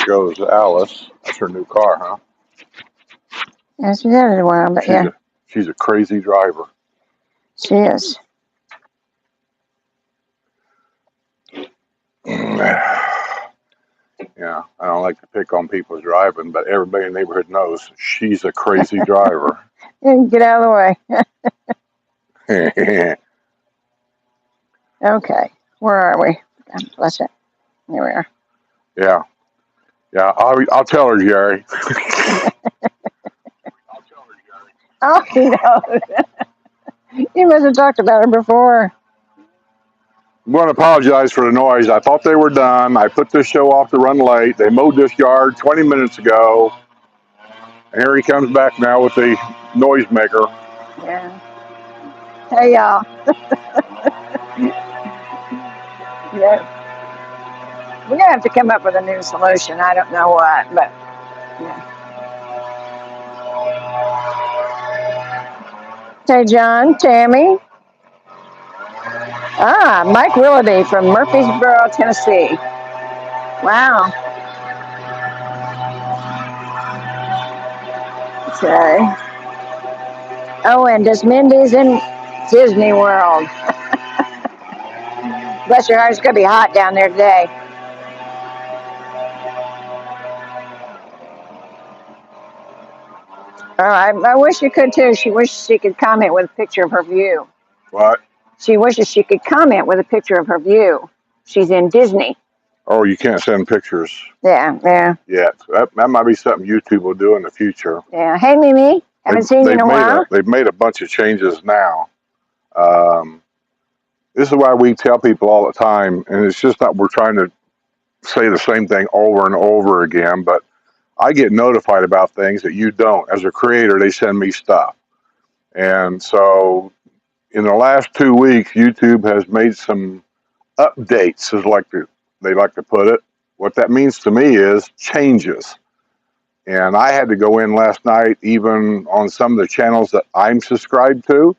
Goes Alice. That's her new car, huh? Yeah, she's had it a while, but yeah, She's a crazy driver. she is. Yeah, I don't like to pick on people's driving, but everybody in the neighborhood knows she's a crazy driver. Get out of the way. Okay, where are we? Bless it. There we are. Yeah, I'll tell her, Jerry. Oh, he knows. You must have talked about her before. I'm going to apologize for the noise. I thought they were done. I put this show off to run late. They mowed this yard 20 minutes ago. And here he comes back now with the noise maker. Yeah. Hey, y'all. Yeah. We're going to have to come up with a new solution. I don't know what, but yeah. Hey, John, Tammy. Mike Willoughby from Murfreesboro, Tennessee. Wow. Okay. Oh, and Desmindy's in Disney World. Bless your heart, it's going to be hot down there today. Oh, I wish you could too. She wishes she could comment with a picture of her view. What? She wishes she could comment with a picture of her view. She's in Disney. Oh, you can't send pictures. Yeah. Yet. That might be something YouTube will do in the future. Yeah. Hey, Mimi. Haven't seen you in a while. They've made a bunch of changes now. This is why we tell people all the time, and it's just not we're trying to say the same thing over and over again, but I get notified about things that you don't. As a creator, they send me stuff. And so in the last 2 weeks, YouTube has made some updates, they like to put it. What that means to me is changes. And I had to go in last night, even on some of the channels that I'm subscribed to,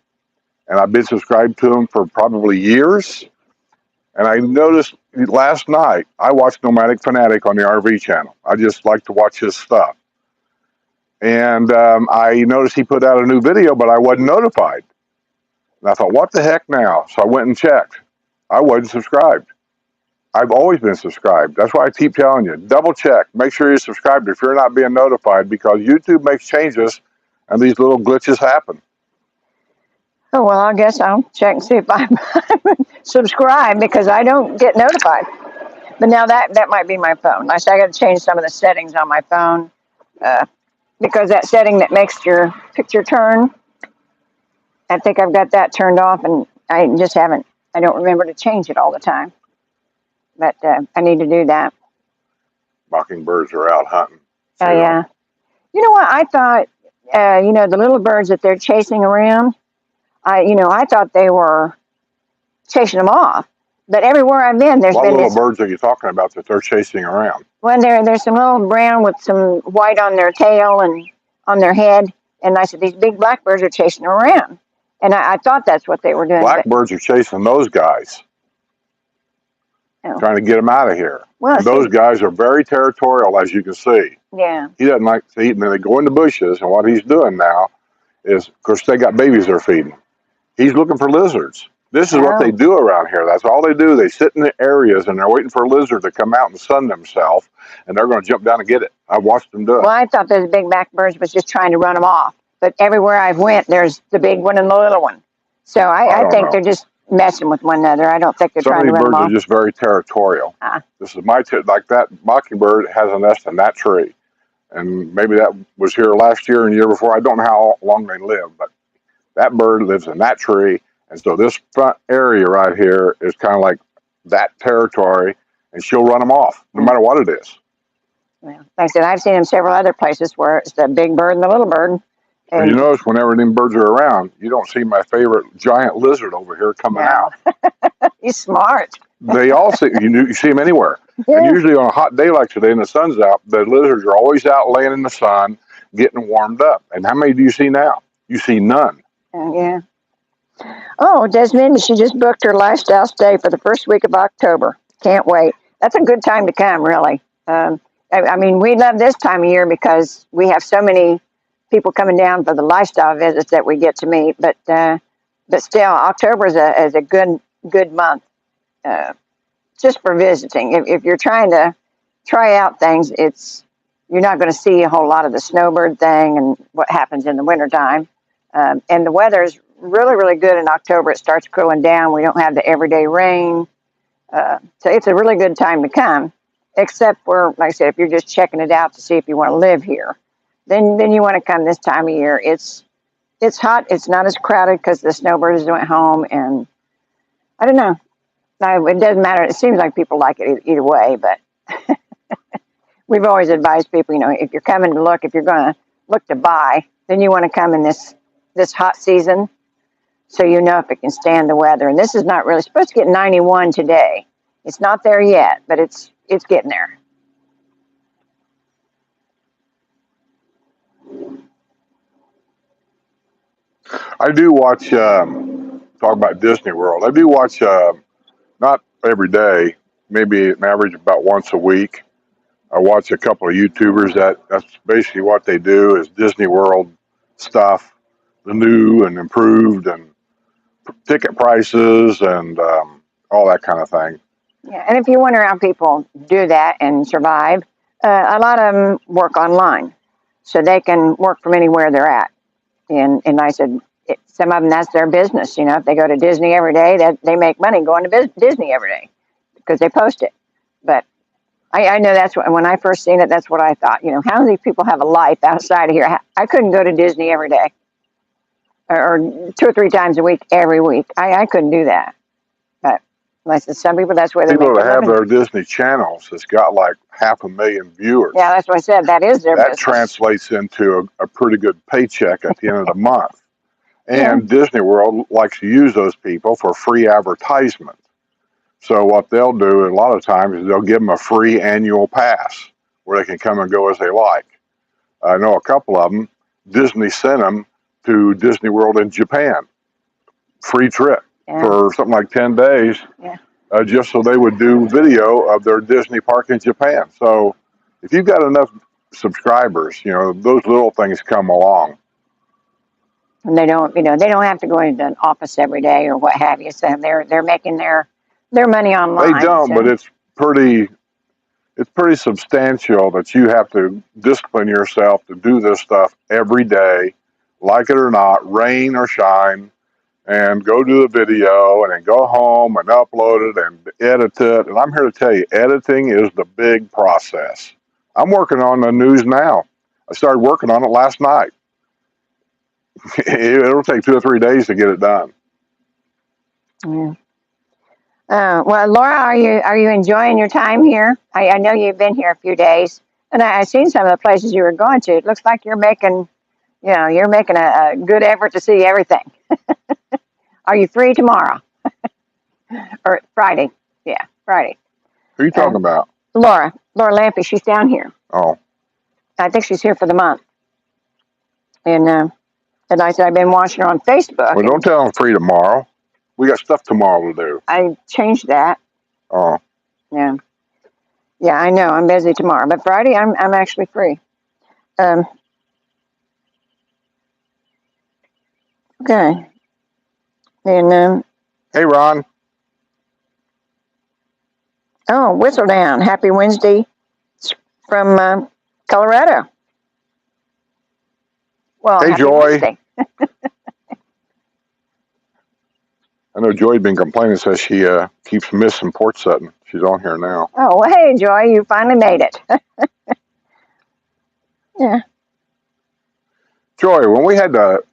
and I've been subscribed to them for probably years. And I noticed last night, I watched Nomadic Fanatic on the RV channel. I just like to watch his stuff. And I noticed he put out a new video, but I wasn't notified. And I thought, what the heck now? So I went and checked. I wasn't subscribed. I've always been subscribed. That's why I keep telling you, double check. Make sure you're subscribed if you're not being notified, because YouTube makes changes and these little glitches happen. Oh, well, I guess I'll check and see if I'm subscribed, because I don't get notified. But now that might be my phone. I got to change some of the settings on my phone, because that setting that makes your picture turn, I think I've got that turned off, and I don't remember to change it all the time. But I need to do that. Mockingbirds are out hunting. Oh, yeah. You know what? I thought, the little birds that they're chasing around, I thought they were chasing them off. But everywhere I've been, there's been What little birds are you talking about that they're chasing around? Well, there's some little brown with some white on their tail and on their head. And I said, these big blackbirds are chasing them around. And I thought that's what they were doing. Blackbirds are chasing those guys. Trying to get them out of here. Well, those guys are very territorial, as you can see. Yeah. He doesn't like to eat, and then they go in the bushes, and what he's doing now is, of course, they got babies they're feeding. He's looking for lizards. This is what they do around here. That's all they do. They sit in the areas, and they're waiting for a lizard to come out and sun themselves, and they're going to jump down and get it. I watched them do it. Well, I thought those big blackbirds was just trying to run them off. But everywhere I've went, there's the big one and the little one. So I think they're just messing with one another. I don't think they're trying to run them off. Some of these birds are just very territorial. This is like that mockingbird has a nest in that tree. And maybe that was here last year and the year before. I don't know how long they live, but that bird lives in that tree. And so this front area right here is kind of like that territory, and she'll run them off no matter what it is. Well, like I said, I've seen them several other places where it's the big bird and the little bird. And you notice whenever them birds are around, you don't see my favorite giant lizard over here coming out. He's smart. They all see you see them anywhere. Yeah. And usually on a hot day like today and the sun's out, the lizards are always out laying in the sun, getting warmed up. And how many do you see now? You see none. Yeah. Oh, Desmond, she just booked her lifestyle stay for the first week of October. Can't wait. That's a good time to come, really. I mean, we love this time of year because we have so many people coming down for the lifestyle visits that we get to meet. But still, October is a good month just for visiting. If you're trying to try out things, you're not going to see a whole lot of the snowbird thing and what happens in the wintertime. And the weather is really, really good in October. It starts cooling down. We don't have the everyday rain. So it's a really good time to come, except for, like I said, if you're just checking it out to see if you want to live here, then you want to come this time of year. It's hot. It's not as crowded because the snowbirds went home, and I don't know. It doesn't matter. It seems like people like it either way, but we've always advised people, if you're coming to look, if you're going to look to buy, then you want to come in this hot season, so you know if it can stand the weather. And this is not really supposed to get 91 today. It's not there yet, but it's getting there. I do watch, talk about Disney World. I do watch, not every day, maybe an average about once a week. I watch a couple of YouTubers that's basically what they do is Disney World stuff, the new and improved and ticket prices and all that kind of thing. Yeah, and if you wonder how people do that and survive, a lot of them work online, so they can work from anywhere they're at. And I said, some of them, that's their business. If they go to Disney every day, that they make money going to Disney every day because they post it. But I know that's what, when I first seen it, that's what I thought. How do these people have a life outside of here? I couldn't go to Disney every day or 2 or 3 times a week every week. I couldn't do that. But like I said, some people, that's where they People make that their have living. their Disney channels has got like 500,000 viewers. Yeah, that's what I said. That is their That business. translates into a pretty good paycheck at the end of the month. Yeah. And Disney World likes to use those people for free advertisement. So what they'll do a lot of times is they'll give them a free annual pass where they can come and go as they like. I know a couple of them, Disney sent them to Disney World in Japan, free trip for something like 10 days, just so they would do video of their Disney park in Japan. So if you've got enough subscribers, those little things come along. And they don't have to go into an office every day or what have you. So they're making their money online. They don't, so. but it's pretty substantial that you have to discipline yourself to do this stuff every day, like it or not, rain or shine, and go do the video and then go home and upload it and edit it. And I'm here to tell you, editing is the big process. I'm working on the news now. I started working on it last night. It'll take 2 or 3 days to get it done. Yeah. Well, Laura, are you enjoying your time here? I know you've been here a few days, and I've seen some of the places you were going to. It looks like you're making a good effort to see everything. Are you free tomorrow or Friday? Yeah, Friday. Who are you talking about? Laura Lampy. She's down here. Oh, I think she's here for the month. And I said I've been watching her on Facebook. Well, don't tell them free tomorrow. We got stuff tomorrow to do. I changed that. Oh. Yeah. Yeah, I know. I'm busy tomorrow, but Friday I'm actually free. Okay. And hey, Ron. Oh, Whistle Down. Happy Wednesday from Colorado. Well, hey, happy Joy. Wednesday. I know Joy's been complaining, says she keeps missing Porch Settin. She's on here now. Oh, well, hey, Joy, you finally made it. Yeah. Joy, when we had the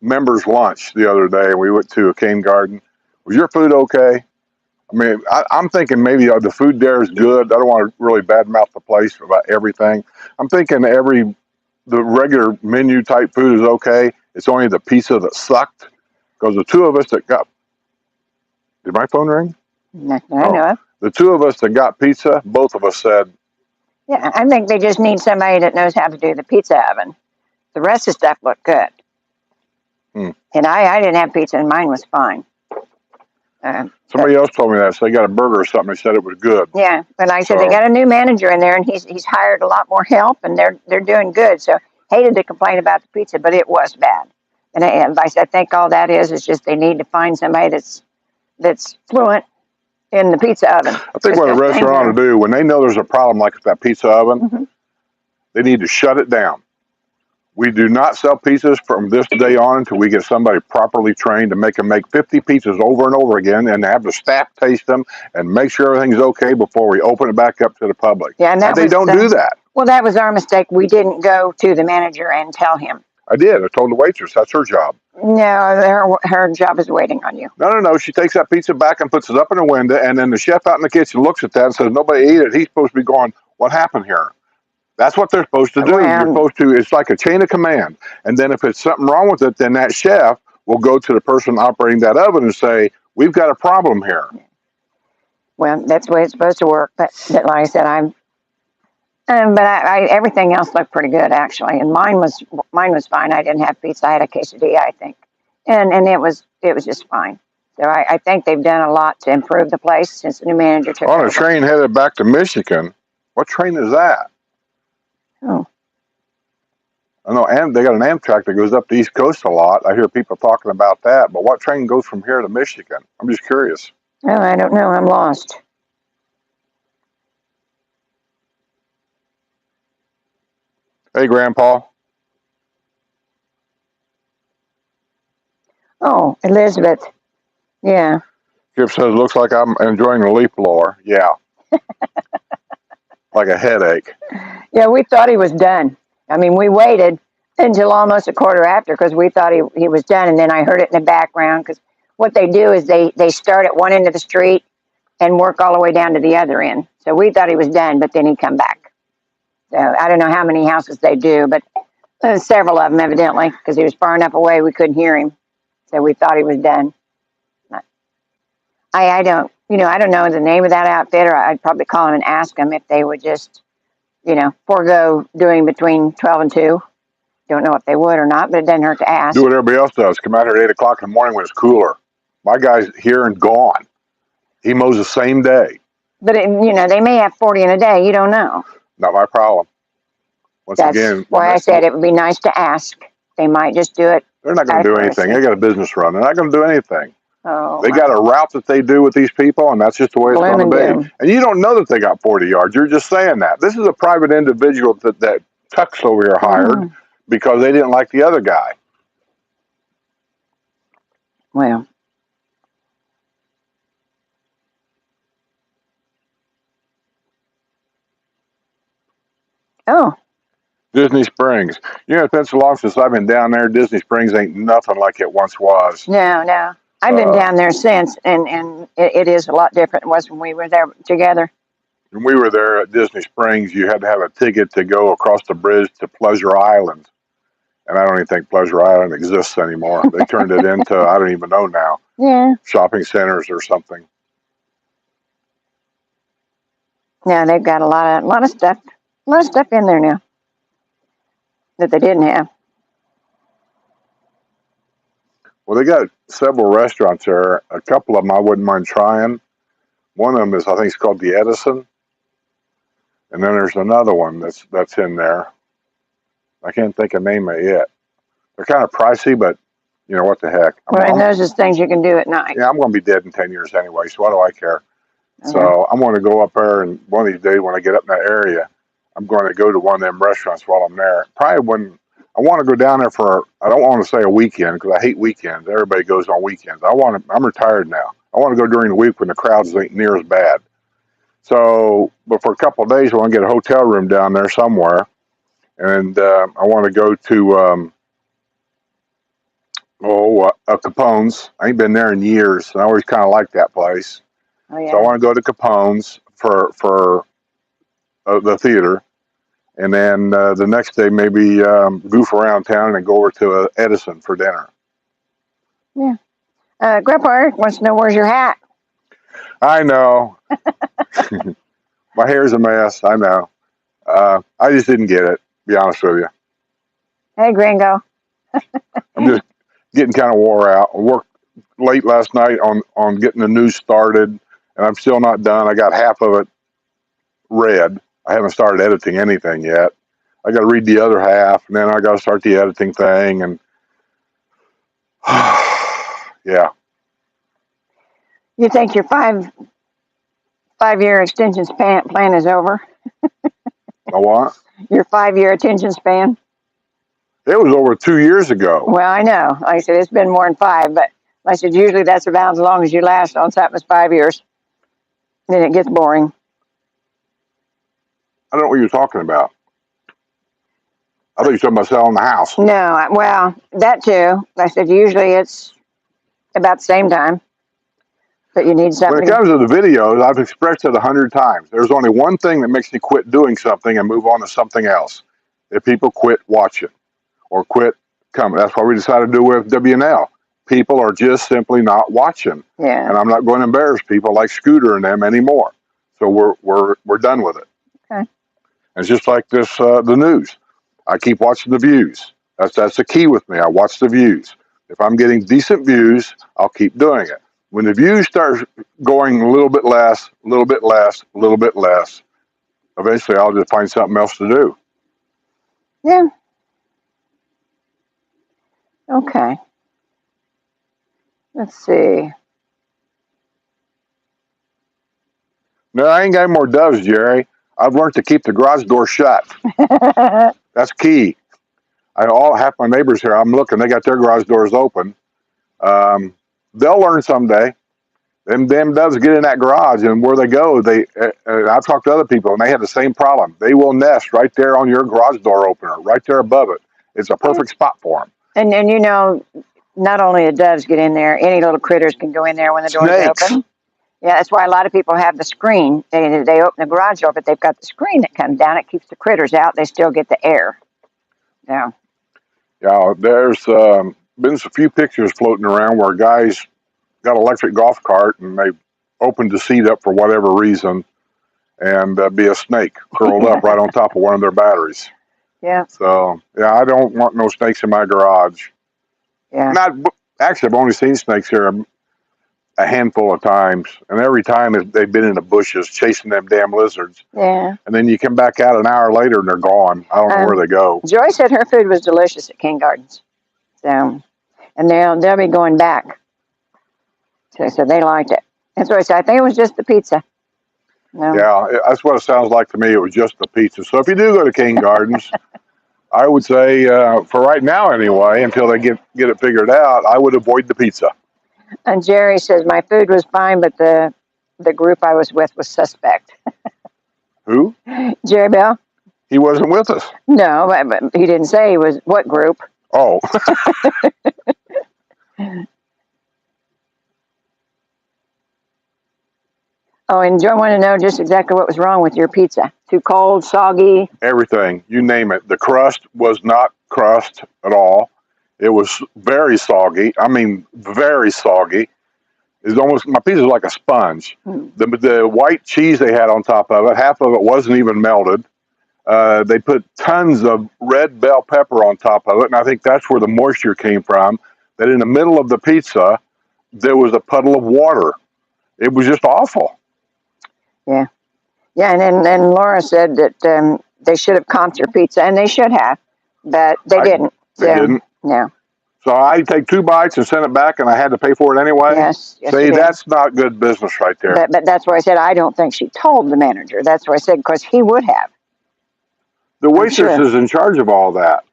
members' lunch the other day and we went to a cane garden, was your food okay? I mean, I'm thinking maybe the food there is good. I don't want to really badmouth the place about everything. I'm thinking the regular menu type food is okay. It's only the pizza that sucked. Because the two of us that got... Did my phone ring? No, I know. The two of us that got pizza, both of us said... Yeah, I think they just need somebody that knows how to do the pizza oven. The rest of the stuff looked good. And I didn't have pizza, and mine was fine. But Somebody else told me that. So they got a burger or something. They said it was good. yeah, but like I said, they So got a new manager in there, and he's hired a lot more help, and they're doing good. So hated to complain about the pizza, but it was bad. And like I said, I think all that is just they need to find somebody that's fluent in the pizza oven. I think what a restaurant ought to do when they know there's a problem like that pizza oven, Mm-hmm. they need to shut it down. We do not sell pizzas from this day on until we get somebody properly trained to make them make 50 pizzas over and over again and have the staff taste them and make sure everything's okay before we open it back up to the public. Yeah, and they don't do that. Well, that was our mistake. We didn't go to the manager and tell him. I did. I told the waitress that's her job. No, her job is waiting on you. No. She takes that pizza back and puts it up in the window, and then the chef out in the kitchen looks at that and says, nobody ate it. He's supposed to be going, what happened here? That's what they're supposed to do. Well, You're supposed to, it's like a chain of command. And then if it's something wrong with it, then that chef will go to the person operating that oven and say, we've got a problem here. Well, that's the way it's supposed to work. But like I said, everything else looked pretty good actually, and mine was fine. I didn't have pizza. I had a quesadilla, I think, and it was just fine. So I think they've done a lot to improve the place since the new manager took over. On a train headed back to Michigan. What train is that? Oh. I know, and they got an Amtrak that goes up the East Coast a lot. I hear people talking about that. But what train goes from here to Michigan? I'm just curious. Oh, I don't know. I'm lost. Hey, Grandpa. Oh, Elizabeth. Yeah. Skip says, looks like I'm enjoying the leaf blower. Yeah. Like a headache. Yeah, we thought he was done. I mean, we waited until almost a quarter after because we thought he was done. And then I heard it in the background because what they do is they start at one end of the street and work all the way down to the other end. So we thought he was done, but then he'd come back. So I don't know how many houses they do, but several of them evidently because he was far enough away we couldn't hear him. So we thought he was done. I don't know the name of that outfit, or I'd probably call them and ask them if they would just, forego doing between 12 and 2. Don't know if they would or not, but it doesn't hurt to ask. Do what everybody else does. Come out here at 8 o'clock in the morning when it's cooler. My guy's here and gone. He mows the same day. But, they may have 40 in a day. You don't know. Not my problem. That's why I said it would be nice to ask. They might just do it. They're not going to do anything. They got a business run. They're not going to do anything. Oh, they got a route that they do with these people, and that's just the way it's going to be. And you don't know that they got 40 yards. You're just saying that. This is a private individual that Tucks over here hired because they didn't like the other guy. Well. Oh. Disney Springs. It's been so long since I've been down there. Disney Springs ain't nothing like it once was. No. I've been down there since, and it is a lot different than it was when we were there together. When we were there at Disney Springs, you had to have a ticket to go across the bridge to Pleasure Island. And I don't even think Pleasure Island exists anymore. They turned it into, I don't even know now, shopping centers or something. Yeah, they've got a lot of stuff in there now that they didn't have. Well, they got several restaurants there. A couple of them I wouldn't mind trying. One of them is, I think it's called the Edison. And then there's another one that's in there. I can't think of the name of it yet. They're kind of pricey, but what the heck. And those are things you can do at night. Yeah, I'm going to be dead in 10 years anyway, so what do I care? So I'm going to go up there, and one of these days when I get up in that area, I'm going to go to one of them restaurants while I'm there. Probably when I want to go down there I don't want to say a weekend because I hate weekends. Everybody goes on weekends. I'm retired now. I want to go during the week when the crowds ain't near as bad. So, but for a couple of days, I want to get a hotel room down there somewhere. And I want to go to Capone's. I ain't been there in years, and I always kind of liked that place. Oh, yeah. So I want to go to Capone's for the theater, and then the next day maybe goof around town and go over to Edison for dinner. Yeah. Grandpa Eric wants to know, where's your hat? I know. My hair's a mess. I know. I just didn't get it, to be honest with you. Hey, Gringo. I'm just getting kind of wore out. I worked late last night on getting the news started, and I'm still not done. I got half of it read. I haven't started editing anything yet. I got to read the other half, and then I got to start the editing thing, and yeah. You think your 5-year extension plan is over? I what? Your 5-year attention span? It was over 2 years ago. Well, I know. Like I said, it's been more than 5, but like I said, usually that's about as long as you last on something. It's 5 years. Then it gets boring. I don't know what you're talking about. I thought you were talking about selling the house. No, well, that too. Like I said, usually it's about the same time. But you need When something. it comes to the videos, I've expressed it 100 times. There's only one thing that makes me quit doing something and move on to something else. If people quit watching or quit coming. That's what we decided to do with WNL. People are just simply not watching. Yeah. And I'm not going to embarrass people like Scooter and them anymore. So we're done with it. Okay. And it's just like this, the news. I keep watching the views. That's the key with me. I watch the views. If I'm getting decent views, I'll keep doing it. When the views start going a little bit less, a little bit less, a little bit less, eventually I'll just find something else to do. Yeah. Okay. Let's see. No, I ain't got any more doves, Jerry. I've learned to keep the garage door shut. That's key. Half my neighbors here, I'm looking, they got their garage doors open. They'll learn someday. Them doves get in that garage, and where they go, I've talked to other people, and they have the same problem. They will nest right there on your garage door opener, right there above it. It's a perfect spot for them. And you know, not only the doves get in there, any little critters can go in there when the door's Snakes. open. Yeah, that's why a lot of people have the screen. They open the garage door, but they've got the screen that comes down. It keeps the critters out. They still get the air. Yeah. Yeah, there's been a few pictures floating around where guys got an electric golf cart and they opened the seat up for whatever reason, and be a snake curled up right on top of one of their batteries. Yeah. So yeah, I don't want no snakes in my garage. Yeah. Actually, I've only seen snakes here a handful of times, and every time they've been in the bushes chasing them damn lizards. Yeah. And then you come back out an hour later and they're gone. I don't know where they go. Joy said her food was delicious at King Gardens. So, and they'll be going back. So they liked it. That's what I said. I think it was just the pizza. No. Yeah, that's what it sounds like to me. It was just the pizza. So if you do go to King Gardens, I would say, for right now anyway, until they get it figured out, I would avoid the pizza. And Jerry says my food was fine, but the group I was with was suspect. Who? Jerry Bell? He wasn't with us. No, but he didn't say he was what group. Oh. Oh, and Joe wanted to know just exactly what was wrong with your pizza. Too cold, soggy? Everything, you name it. The crust was not crust at all. It was very soggy. I mean, very soggy. It's almost, my pizza was like a sponge. The white cheese they had on top of it, half of it wasn't even melted. They put tons of red bell pepper on top of it, and I think that's where the moisture came from. That in the middle of the pizza, there was a puddle of water. It was just awful. Yeah. Yeah, and then Laura said that they should have comped your pizza, and they should have, but they didn't. They didn't. No. So I take 2 bites and send it back, and I had to pay for it anyway? Yes. See, that's not good business right there. But that's why I said I don't think she told the manager. That's why I said, because he would have. The waitress is in charge of all that.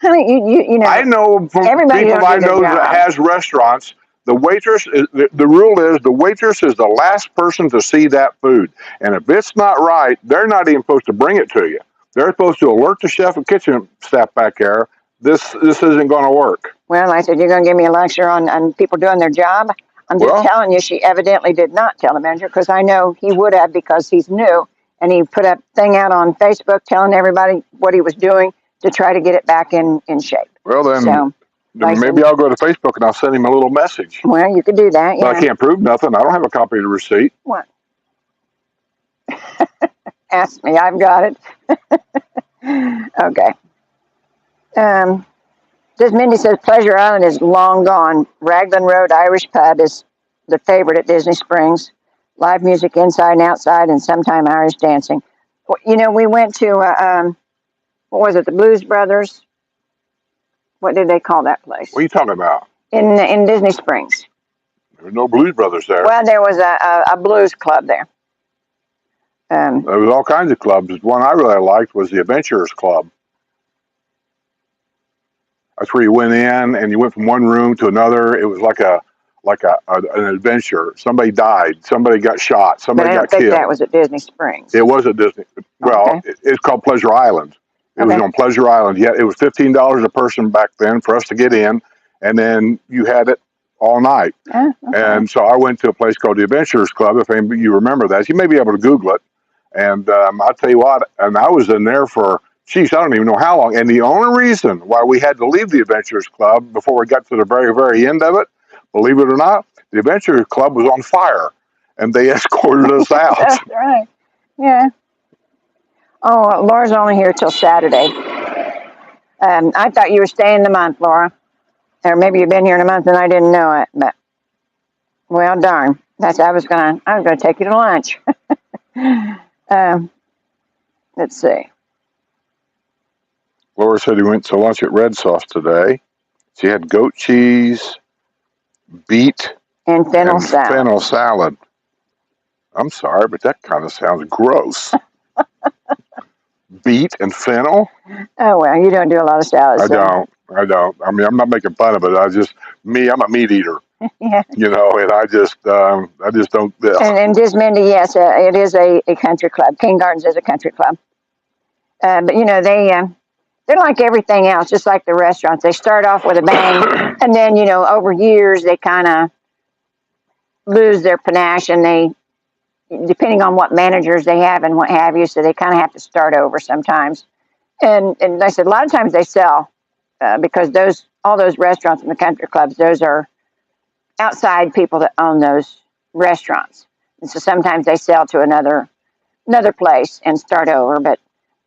Honey, you know. I know from people I know that has restaurants, the waitress, the rule is the waitress is the last person to see that food. And if it's not right, they're not even supposed to bring it to you. They're supposed to alert the chef and kitchen staff back there, this isn't going to work. Well, I said, you're going to give me a lecture on people doing their job? I'm just telling you, she evidently did not tell the manager, because I know he would have, because he's new. And he put a thing out on Facebook telling everybody what he was doing to try to get it back in shape. Well, then maybe I'll go to Facebook and I'll send him a little message. Well, you could do that, yeah. But I can't prove nothing. I don't have a copy of the receipt. What? Ask me. I've got it. Okay. Mindy says Pleasure Island is long gone. Raglan Road Irish Pub is the favorite at Disney Springs. Live music inside and outside, and sometime Irish dancing. You know, we went to what was it? The Blues Brothers. What did they call that place? What are you talking about? In Disney Springs. There were no Blues Brothers there. Well, there was a blues club there. There was all kinds of clubs. One I really liked was the Adventurers Club. That's where you went in and you went from one room to another. It was like an adventure. Somebody died. Somebody got shot. Somebody got killed. I don't think that was at Disney Springs. It was at Disney. Well, okay. It's called Pleasure Island. It was on Pleasure Island. Yeah, it was $15 a person back then for us to get in, and then you had it all night. Okay. And so I went to a place called the Adventurers Club. If any of you remember that, you may be able to Google it. And I'll tell you what, and I was in there for, geez, I don't even know how long. And the only reason why we had to leave the Adventurers Club before we got to the very, very end of it, believe it or not, the Adventurers Club was on fire, and they escorted us out. That's right. Yeah. Oh, Laura's only here till Saturday. I thought you were staying the month, Laura. Or maybe you've been here in a month and I didn't know it. But, well, darn. I was gonna take you to lunch. Let's see. Laura said he went to lunch at Red Sauce today. She had goat cheese, beet, and fennel salad. Fennel salad. I'm sorry, but that kind of sounds gross. Beet and fennel? Oh, well, you don't do a lot of salads. I don't. I mean, I'm not making fun of it. I'm a meat eater. Yeah. You know, and I just don't. And Dismindy, yes, it is a country club. King Gardens is a country club. But, you know, they're like everything else, just like the restaurants. They start off with a bang, and then, you know, over years, they kind of lose their panache, and they, depending on what managers they have and what have you, so they kind of have to start over sometimes. And I said, a lot of times they sell because all those restaurants in the country clubs, those are outside people that own those restaurants. And so sometimes they sell to another place and start over. But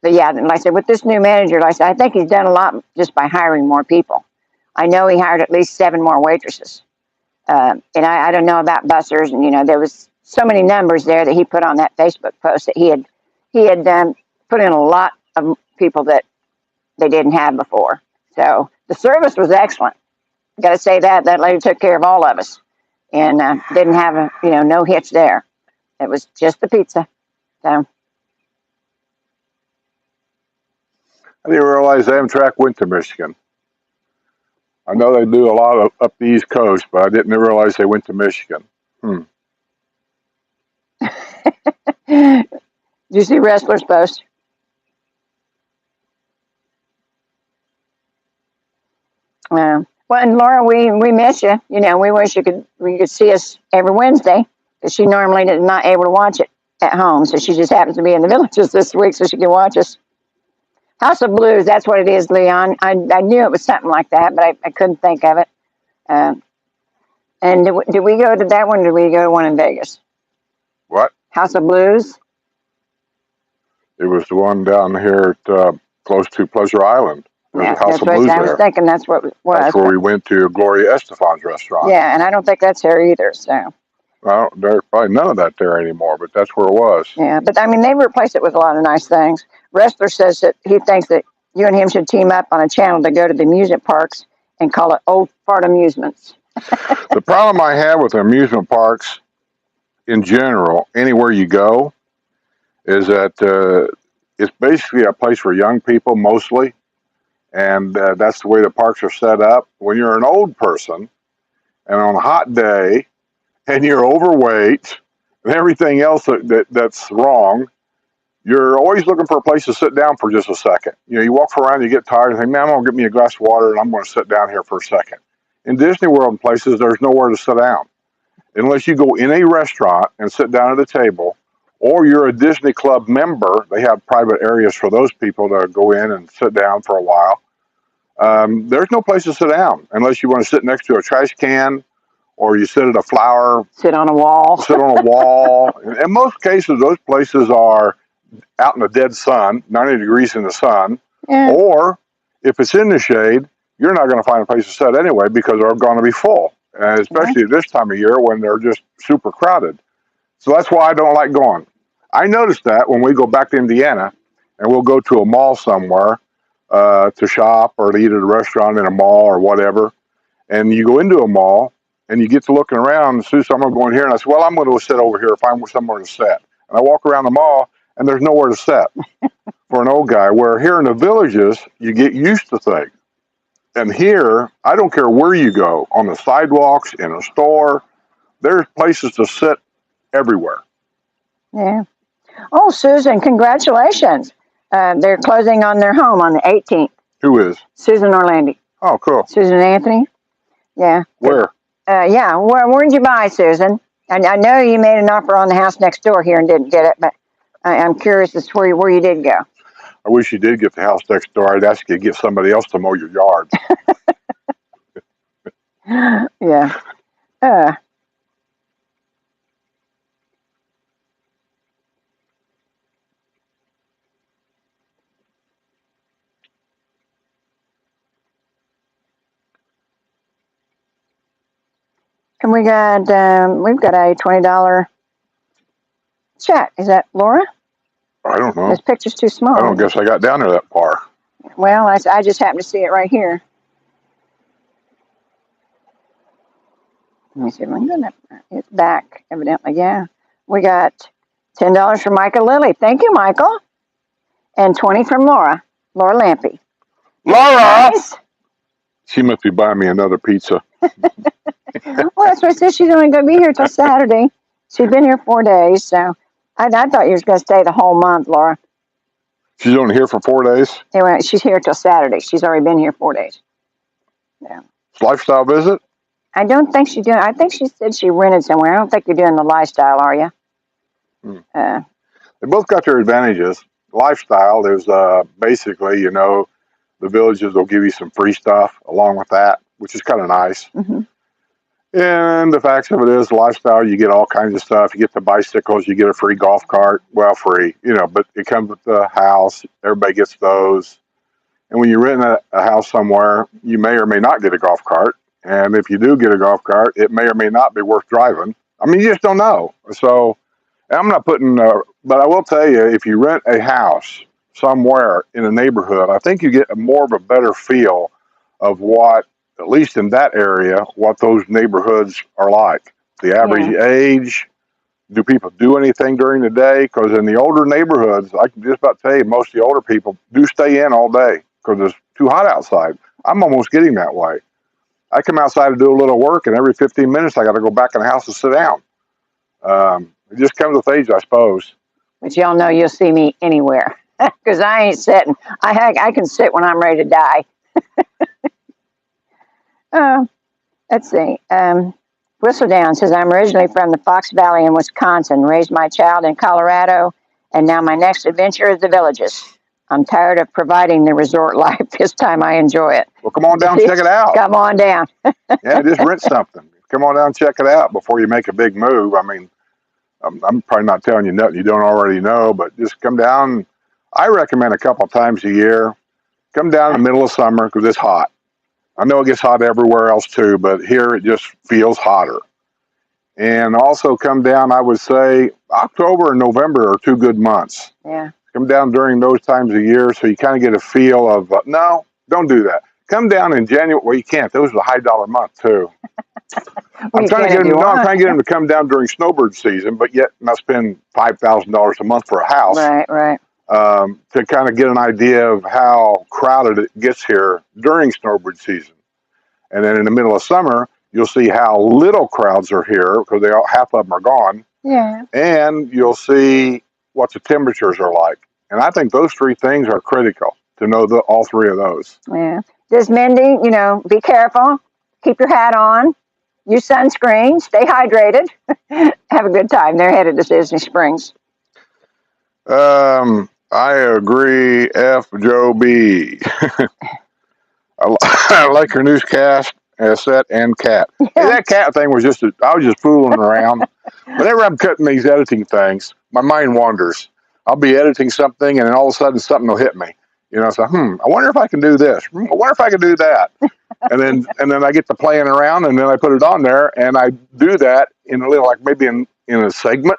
yeah, like I said, with this new manager, like I said, I think he's done a lot just by hiring more people. I know he hired at least 7 more waitresses. And I don't know about bussers, and, you know, there was so many numbers there that he put on that Facebook post that he had put in a lot of people that they didn't have before. So the service was excellent. Got to say that lady took care of all of us, and didn't have no hitch there. It was just the pizza. So I didn't realize Amtrak went to Michigan. I know they do a lot of up the East Coast, but I didn't realize they went to Michigan. Did you see Wrestler's Post? Well, and Laura, we miss you. You know, we wish you could see us every Wednesday, because she normally is not able to watch it at home, so she just happens to be in the Villages this week, so she can watch us. House of Blues, that's what it is, Leon. I knew it was something like that, but I couldn't think of it. And did we go to that one, or did we go to one in Vegas? What? House of Blues? It was the one down here at, close to Pleasure Island. Yeah, that's what I was thinking. That's what it was. That's where we went to Gloria Estefan's restaurant. Yeah, and I don't think that's her either. So. Well, there's probably none of that there anymore, but that's where it was. Yeah, but I mean, they replaced it with a lot of nice things. Wrestler says that he thinks that you and him should team up on a channel to go to the amusement parks and call it Old Fart Amusements. The problem I have with amusement parks in general, anywhere you go, is that it's basically a place for young people mostly, and that's the way the parks are set up. When you're an old person and on a hot day and you're overweight and everything else that's wrong, you're always looking for a place to sit down for just a second. You know, you walk around, you get tired, and think, man, I'm going to get me a glass of water, and I'm going to sit down here for a second. In Disney World places, there's nowhere to sit down. Unless you go in a restaurant and sit down at a table, or you're a Disney Club member, they have private areas for those people to go in and sit down for a while. There's no place to sit down unless you want to sit next to a trash can, or you sit at a flower. Sit on a wall. Sit on a wall. In most cases, those places are out in the dead sun, 90 degrees in the sun. Yeah. Or if it's in the shade, you're not going to find a place to sit anyway because they're going to be full, and Yeah. especially this time of year when they're just super crowded. So that's why I don't like going. I noticed that when we go back to Indiana and we'll go to a mall somewhere to shop or to eat at a restaurant in a mall or whatever, and you go into a mall and you get to looking around and see someone going here, and I say, well, I'm going to sit over here, find somewhere to sit. And I walk around the mall and there's nowhere to sit for an old guy, where here in the villages, you get used to things. And here, I don't care where you go, on the sidewalks, in a store, there's places to sit everywhere. Yeah. Oh, Susan, congratulations. They're closing on their home on the 18th. Who is? Susan Orlandi. Oh, cool. Susan Anthony. Yeah. Where? Yeah. Where did you buy, Susan? I know you made an offer on the house next door here and didn't get it, but I'm curious as to where you did go. I wish you did get the house next door. I'd ask you to get somebody else to mow your yard. Yeah. Uh, and we've got a $20 check. Is that Laura? I don't know. This picture's too small. I don't guess I got down there that far. Well, I just happened to see it right here. Let me see if I can go that. It's back, evidently. Yeah. We got $10 from Michael Lilly. Thank you, Michael. And 20 from Laura Lampy. Laura! Nice. She must be buying me another pizza. Well, that's what I said. She's only going to be here till Saturday. She's been here 4 days, so I thought you was going to stay the whole month, Laura. She's only here for 4 days? Anyway, she's here till Saturday. She's already been here 4 days. Yeah. It's a lifestyle visit? I don't think she's doing. I think she said she rented somewhere. I don't think you're doing the lifestyle, are you? They both got their advantages. Lifestyle is basically, the villages will give you some free stuff along with that, which is kind of nice. Mm-hmm. And the facts of it is, lifestyle, you get all kinds of stuff. You get the bicycles, you get a free golf cart. Well, free, but it comes with the house. Everybody gets those. And when you rent a house somewhere, you may or may not get a golf cart. And if you do get a golf cart, it may or may not be worth driving. I mean, you just don't know. So I'm not putting, but I will tell you, if you rent a house somewhere in a neighborhood, I think you get more of a better feel of what, at least in that area, what those neighborhoods are like. The average age, do people do anything during the day? Because in the older neighborhoods, I can just about tell you, most of the older people do stay in all day because it's too hot outside. I'm almost getting that way. I come outside to do a little work, and every 15 minutes I got to go back in the house and sit down. It just comes with age, I suppose. But y'all know you'll see me anywhere because I ain't sitting. I can sit when I'm ready to die. Let's see. Whistledown says, I'm originally from the Fox Valley in Wisconsin, raised my child in Colorado, and now my next adventure is the villages. I'm tired of providing the resort life. This time I enjoy it. Well, come on down and check it out. Come on down. Yeah, just rent something. Come on down and check it out before you make a big move. I mean, I'm probably not telling you nothing you don't already know, but just come down. I recommend a couple times a year. Come down in the middle of summer because it's hot. I know it gets hot everywhere else too, but here it just feels hotter. And also come down, I would say October and November are 2 good months. Yeah. Come down during those times of year so you kind of get a feel of, no, don't do that. Come down in January. Well, you can't. Those are the high dollar month too. I'm trying to get them to come down during snowbird season, but yet not spend $5,000 a month for a house. Right. To kind of get an idea of how crowded it gets here during snowbird season. And then in the middle of summer, you'll see how little crowds are here because half of them are gone. Yeah. And you'll see what the temperatures are like. And I think those 3 things are critical to know all 3 of those. Yeah. Just Mindy, be careful. Keep your hat on. Use sunscreen. Stay hydrated. Have a good time. They're headed to Disney Springs. I agree. F. Joe B. I like her newscast, set, and cat. Yeah. Hey, that cat thing was I was just fooling around. Whenever I'm cutting these editing things, my mind wanders. I'll be editing something, and then all of a sudden something will hit me. You know, so I wonder if I can do this. I wonder if I can do that. And then I get to playing around, and then I put it on there, and I do that in a little, like maybe in a segment.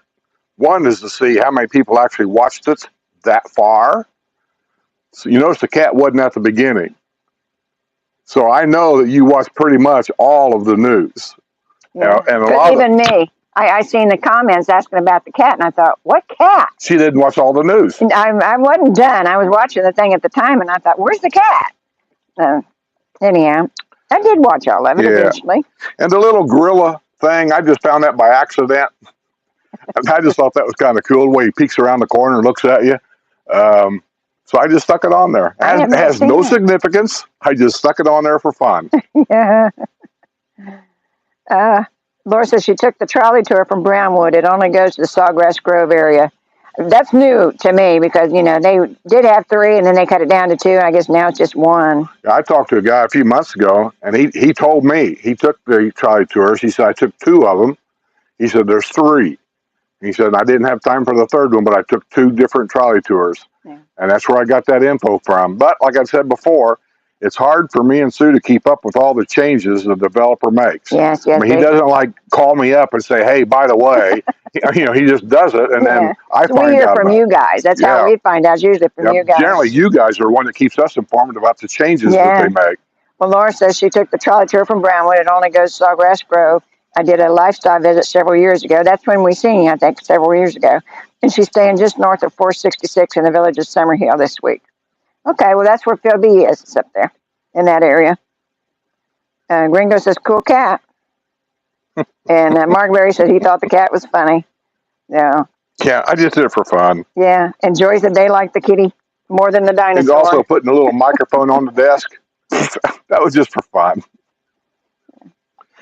One is to see how many people actually watched it that far. So you notice the cat wasn't at the beginning. So I know that you watch pretty much all of the news. Yeah. And a Because lot of even me, I seen the comments asking about the cat, and I thought, what cat? she didn't watch all the news. And I wasn't done. I was watching the thing at the time, and I thought, where's the cat? Anyhow, I did watch all of it eventually. And the little gorilla thing, I just found that by accident. And I just thought that was kind of cool, the way he peeks around the corner and looks at you. So I just stuck it on there. It has no significance. I just stuck it on there for fun. Yeah. Laura says she took the trolley tour from Brownwood. It only goes to the Sawgrass Grove area. That's new to me because, you know, they did have 3 and then they cut it down to 2. I guess now it's just 1. I talked to a guy a few months ago, and he told me he took the trolley tours. He said, I took 2 of them. He said, there's 3. He said, I didn't have time for the 3rd one, but I took 2 different trolley tours. Yeah. And that's where I got that info from. But like I said before, it's hard for me and Sue to keep up with all the changes the developer makes. Yes. I mean, he doesn't like call me up and say, hey, by the way, you know, he just does it. And then I find out. We hear from you guys. That's how we find out, usually from you guys. Generally, you guys are the one that keeps us informed about the changes that they make. Well, Laura says she took the trolley tour from Brownwood. It only goes to Sawgrass Grove. I did a lifestyle visit several years ago. That's when we seen, I think, several years ago. And she's staying just north of 466 in the village of Summerhill this week. Okay, well, that's where Phil B is. It's up there in that area. Gringo says, cool cat. And Mark Berry said he thought the cat was funny. Yeah. Yeah, I just did it for fun. Yeah, and Joy said they like the kitty more than the dinosaur. And also putting a little microphone on the desk. That was just for fun.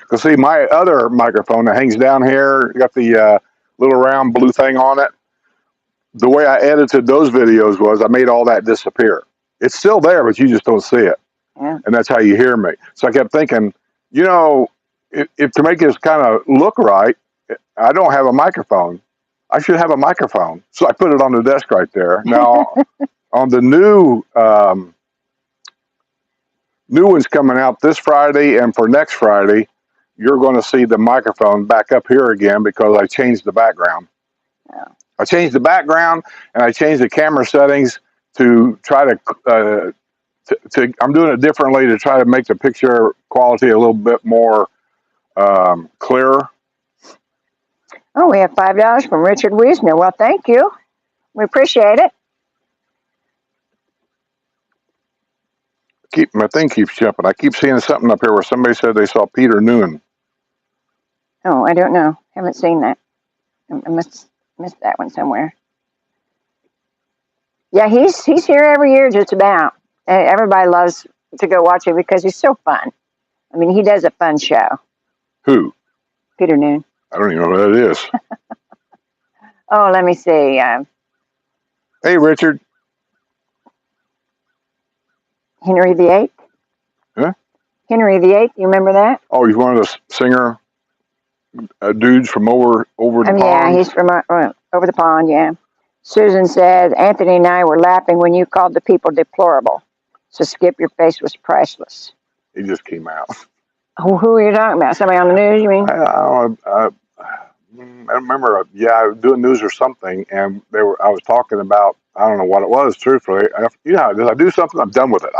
Because see, my other microphone that hangs down here, got the little round blue thing on it. The way I edited those videos was I made all that disappear. It's still there, but you just don't see it. Yeah. And that's how you hear me. So I kept thinking, you know, if to make this kind of look right, I don't have a microphone. I should have a microphone. So I put it on the desk right there. Now, on the new ones coming out this Friday and for next Friday, you're going to see the microphone back up here again because I changed the background. Yeah. I changed the background and I changed the camera settings to try to I'm doing it differently to try to make the picture quality a little bit more clearer. Oh, we have $5 from Richard Wiesner. Well, thank you. We appreciate it. My thing keeps jumping. I keep seeing something up here where somebody said they saw Peter Noonan. Oh, I don't know. Haven't seen that. I missed that one somewhere. Yeah, he's here every year just about. Everybody loves to go watch him because he's so fun. I mean, he does a fun show. Who? Peter Noonan. I don't even know who that is. Oh, let me see. Hey, Richard. Henry VIII. Huh? Henry VIII. You remember that? Oh, he's one of the singer dudes from over the pond. Yeah, he's from over the pond. Yeah. Susan said Anthony and I were laughing when you called the people deplorable. So Skip, your face was priceless. He just came out. Oh, who are you talking about? Somebody on the news? You mean? I remember. I was doing news or something, and I was talking about. I don't know what it was. Truthfully, if I do something, I'm done with it.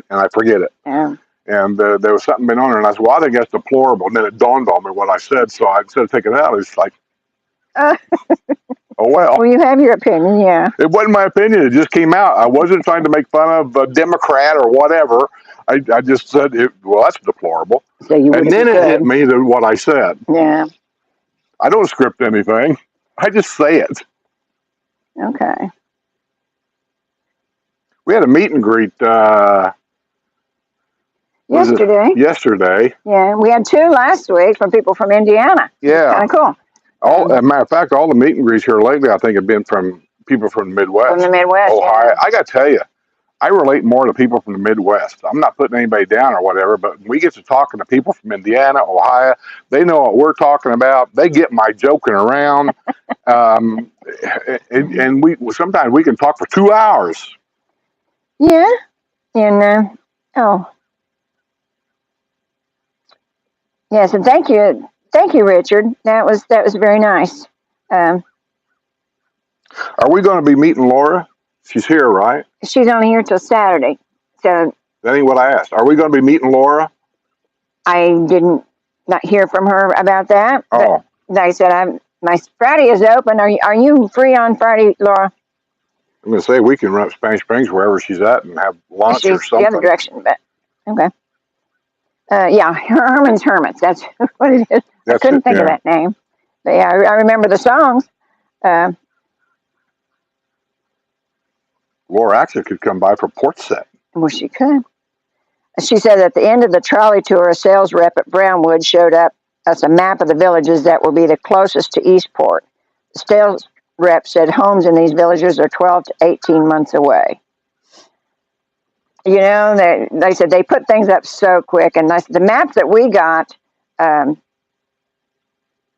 And I forget it. Yeah. And there was something been on there, and I said, "Well, I think that's deplorable." And then it dawned on me what I said. So instead of taking it out, it's like, "Oh well." Well, you have your opinion, yeah. It wasn't my opinion. It just came out. I wasn't trying to make fun of a Democrat or whatever. I just said, "Well, that's deplorable." So and then it hit me that what I said. Yeah. I don't script anything. I just say it. Okay. We had a meet and greet yesterday. Yeah, we had 2 last week from people from Indiana. Yeah. Kind of cool. As a matter of fact, all the meet and greets here lately, I think, have been from people from the Midwest. From the Midwest, Ohio. Yeah. I got to tell you, I relate more to people from the Midwest. I'm not putting anybody down or whatever, but when we get to talking to people from Indiana, Ohio, they know what we're talking about. They get my joking around. And we sometimes we can talk for 2 hours. Yeah, and oh, yes, and thank you, Richard. That was very nice. Um, Are we going to be meeting Laura? She's here, right? she's only here till Saturday, so That ain't what I asked. Are we going to be meeting Laura? I didn't not hear from her about that. But Oh, like I said, my Friday is open. Are you free on Friday, Laura? I'm going to say we can run up Spanish Springs wherever she's at and have lunch or She's the other something. direction, but okay. Yeah, Herman's Hermits. That's what it is. I That's couldn't it. think of Yeah. that name, but yeah, I remember the songs. Uh, Laura actually could come by for Porch Settin. well, she could. She said at the end of the trolley tour, a sales rep at Brownwood showed up as a map of the villages that will be the closest to Eastport. The sales rep said homes in these villages are 12 to 18 months away. You know, they said they put things up so quick. And the map that we got um,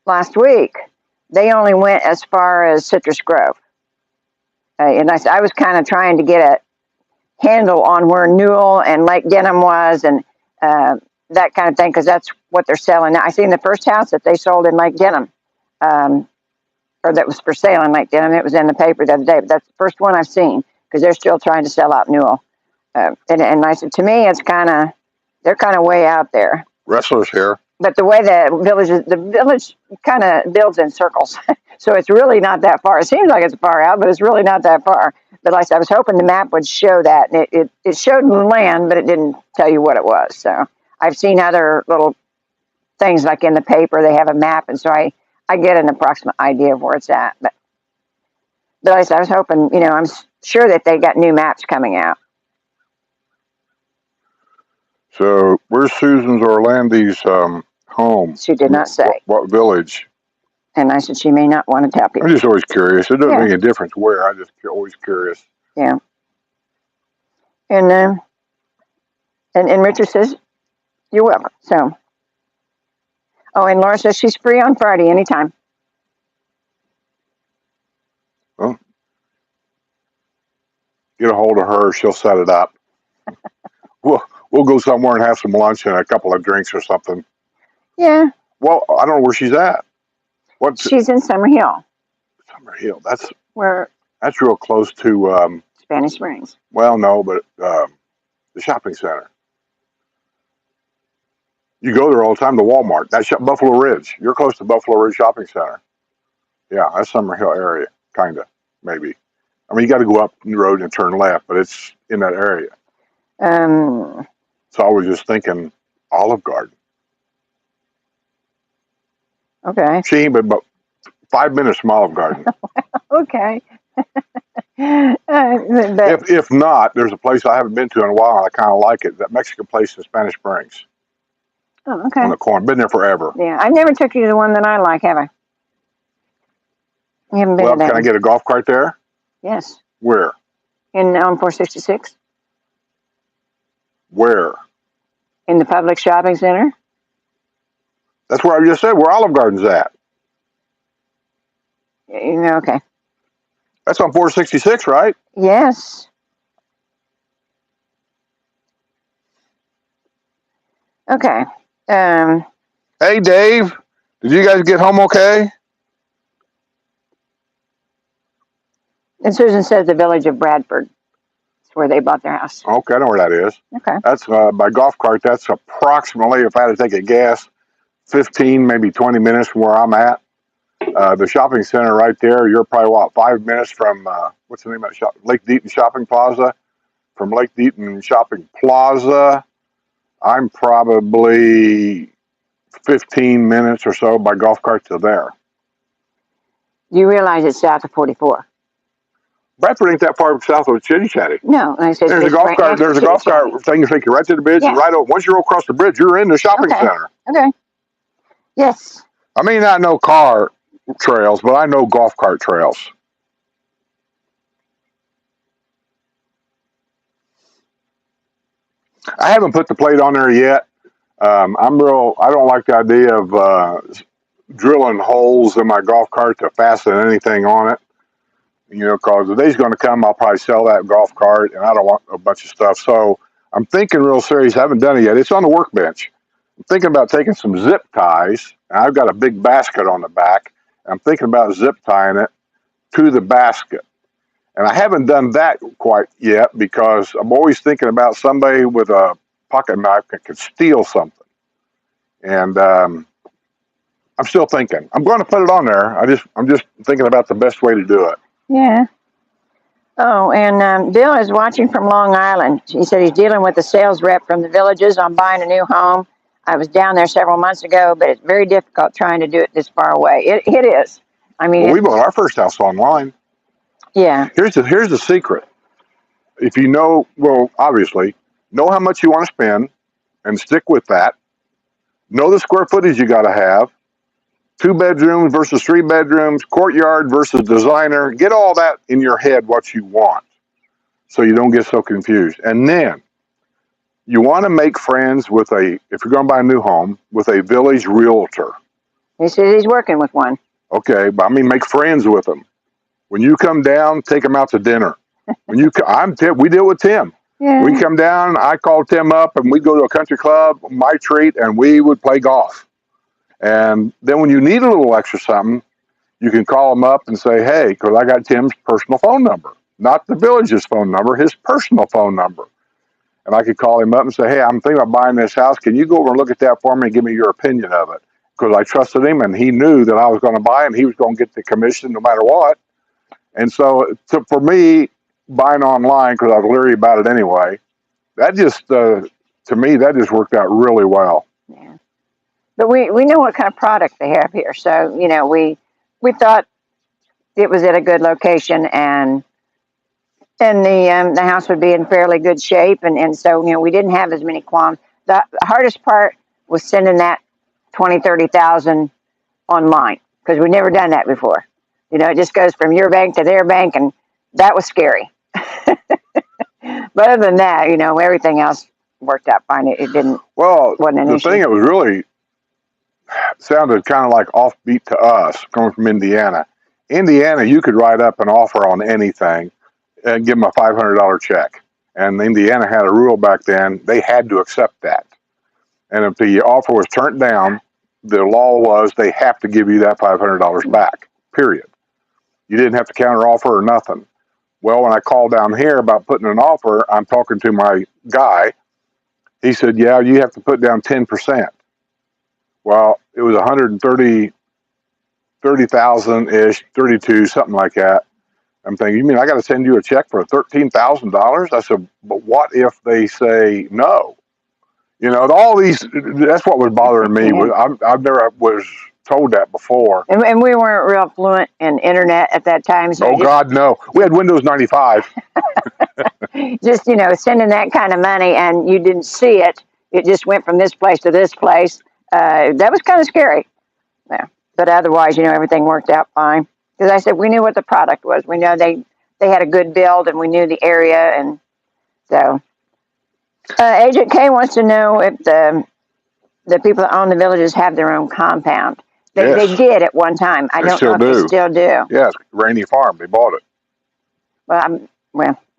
last week, they only went as far as Citrus Grove. And I was kind of trying to get a handle on where Newell and Lake Denham was and that kind of thing, because that's what they're selling now. I seen the first house that they sold in Lake Denham, or that was for sale in Lake Denham. It was in the paper the other day, but that's the first one I've seen because they're still trying to sell out Newell. And I said, to me, they're kind of way out there. Wrestlers here. But the way the village kind of builds in circles. So it's really not that far. It seems like it's far out, but it's really not that far. But like I said, I was hoping the map would show that. And it showed land, but it didn't tell you what it was. So I've seen other little things like in the paper, they have a map. And so I get an approximate idea of where it's at. But like I said, I was hoping, I'm sure that they got new maps coming out. So where's Susan's Orlandi's home? She did not say. What village? And I said, she may not want to tell people. I'm just always curious. It doesn't Yeah. make a difference where. I just always curious. Yeah. And Richard says, you're welcome. So, and Laura says she's free on Friday anytime. Well, get a hold of her. She'll set it up. We'll go somewhere and have some lunch and a couple of drinks or something. Yeah. Well, I don't know where she's at. She's in Summer Hill. Summer Hill. That's real close to Spanish Springs. Well, no, but the shopping center. You go there all the time to Walmart. That's Buffalo Ridge. You're close to Buffalo Ridge Shopping Center. Yeah, that's Summer Hill area, kind of, maybe. I mean, you got to go up the road and turn left, but it's in that area. So I was just thinking Olive Garden. Okay. She ain't but about 5 minutes from Olive Garden. Okay. If not, there's a place I haven't been to in a while, and I kind of like it. That Mexican place in Spanish Springs. Oh, okay. On the corner. Been there forever. Yeah, I never took you to the one that I like, have I? You haven't been to that Can I get a golf cart there? Yes. Where? On 466. Where? In the public shopping center. That's where I just said, where Olive Garden's at. Okay. That's on 466, right? Yes. Okay. Hey, Dave. Did you guys get home okay? And Susan says the village of Bradford. That's where they bought their house. Okay, I know where that is. Okay. That's by golf cart. That's approximately, if I had to take a guess, 15, maybe 20 minutes from where I'm at. The shopping center right there, you're probably, 5 minutes from, what's the name of that shop? Lake Deaton Shopping Plaza. From Lake Deaton Shopping Plaza, I'm probably 15 minutes or so by golf cart to there. You realize it's south of 44? Bradford ain't that far south of Chitty Chatty. No, I said there's a golf cart. There's a golf cart thing. You take you right to the bridge, and right over. Once you roll across the bridge, you're in the shopping center. Okay. Yes. I mean, I know car trails, but I know golf cart trails. I haven't put the plate on there yet. I don't like the idea of drilling holes in my golf cart to fasten anything on it. because the day's going to come, I'll probably sell that golf cart, and I don't want a bunch of stuff. So I'm thinking real serious. I haven't done it yet. It's on the workbench. I'm thinking about taking some zip ties. And I've got a big basket on the back. I'm thinking about zip tying it to the basket. And I haven't done that quite yet because I'm always thinking about somebody with a pocket knife that could steal something. And I'm still thinking. I'm going to put it on there. I'm just thinking about the best way to do it. Yeah. Oh, and Bill is watching from Long Island. He said he's dealing with a sales rep from the Villages on buying a new home. I was down there several months ago, but it's very difficult trying to do it this far away. It is. I mean, Well, we bought our first house online. Yeah. Here's the secret. If you know, well, obviously, know how much you want to spend and stick with that. Know the square footage you got to have. 2 bedrooms versus 3 bedrooms, courtyard versus designer. Get all that in your head what you want so you don't get so confused. And then you want to make friends with if you're going to buy a new home, with a village realtor. He says he's working with one. Okay, but I mean make friends with them. When you come down, take them out to dinner. When you, we deal with Tim. Yeah. We come down, I call Tim up, and we'd go to a country club, my treat, and we would play golf. And then when you need a little extra something, you can call him up and say, hey, because I got Tim's personal phone number, not the village's phone number, his personal phone number. And I could call him up and say, hey, I'm thinking about buying this house. Can you go over and look at that for me and give me your opinion of it? Because I trusted him, and he knew that I was going to buy, and he was going to get the commission no matter what. And so for me, buying online, because I was leery about it anyway, that just, to me, that just worked out really well. Yeah. But we know what kind of product they have here. So, we thought it was at a good location, and the house would be in fairly good shape. And so, we didn't have as many qualms. The hardest part was sending that 20, 30,000 online, because we'd never done that before. It just goes from your bank to their bank, and that was scary. But other than that, everything else worked out fine. It didn't. Well, wasn't an the issue. thing that was really sounded kind of like offbeat to us coming from Indiana. Indiana, you could write up an offer on anything and give them a $500 check. And Indiana had a rule back then, they had to accept that. And if the offer was turned down, the law was they have to give you that $500 back, period. You didn't have to counter offer or nothing. Well, when I called down here about putting an offer, I'm talking to my guy. He said, yeah, you have to put down 10%. Well, it was 30,000-ish, 32, something like that. I'm thinking, you mean I got to send you a check for $13,000? I said, but what if they say no? All these, that's what was bothering me. I've never was told that before. And we weren't real fluent in internet at that time. So God, no. We had Windows 95. Just, sending that kind of money and you didn't see it. It just went from this place to this place. That was kind of scary. Yeah. But otherwise, everything worked out fine. Because I said we knew what the product was. We know they had a good build, and we knew the area. And so Agent K wants to know if the people that own the Villages have their own compound. They did at one time. I don't know if they still do. Yes, Rainy Farm. They bought it. Well,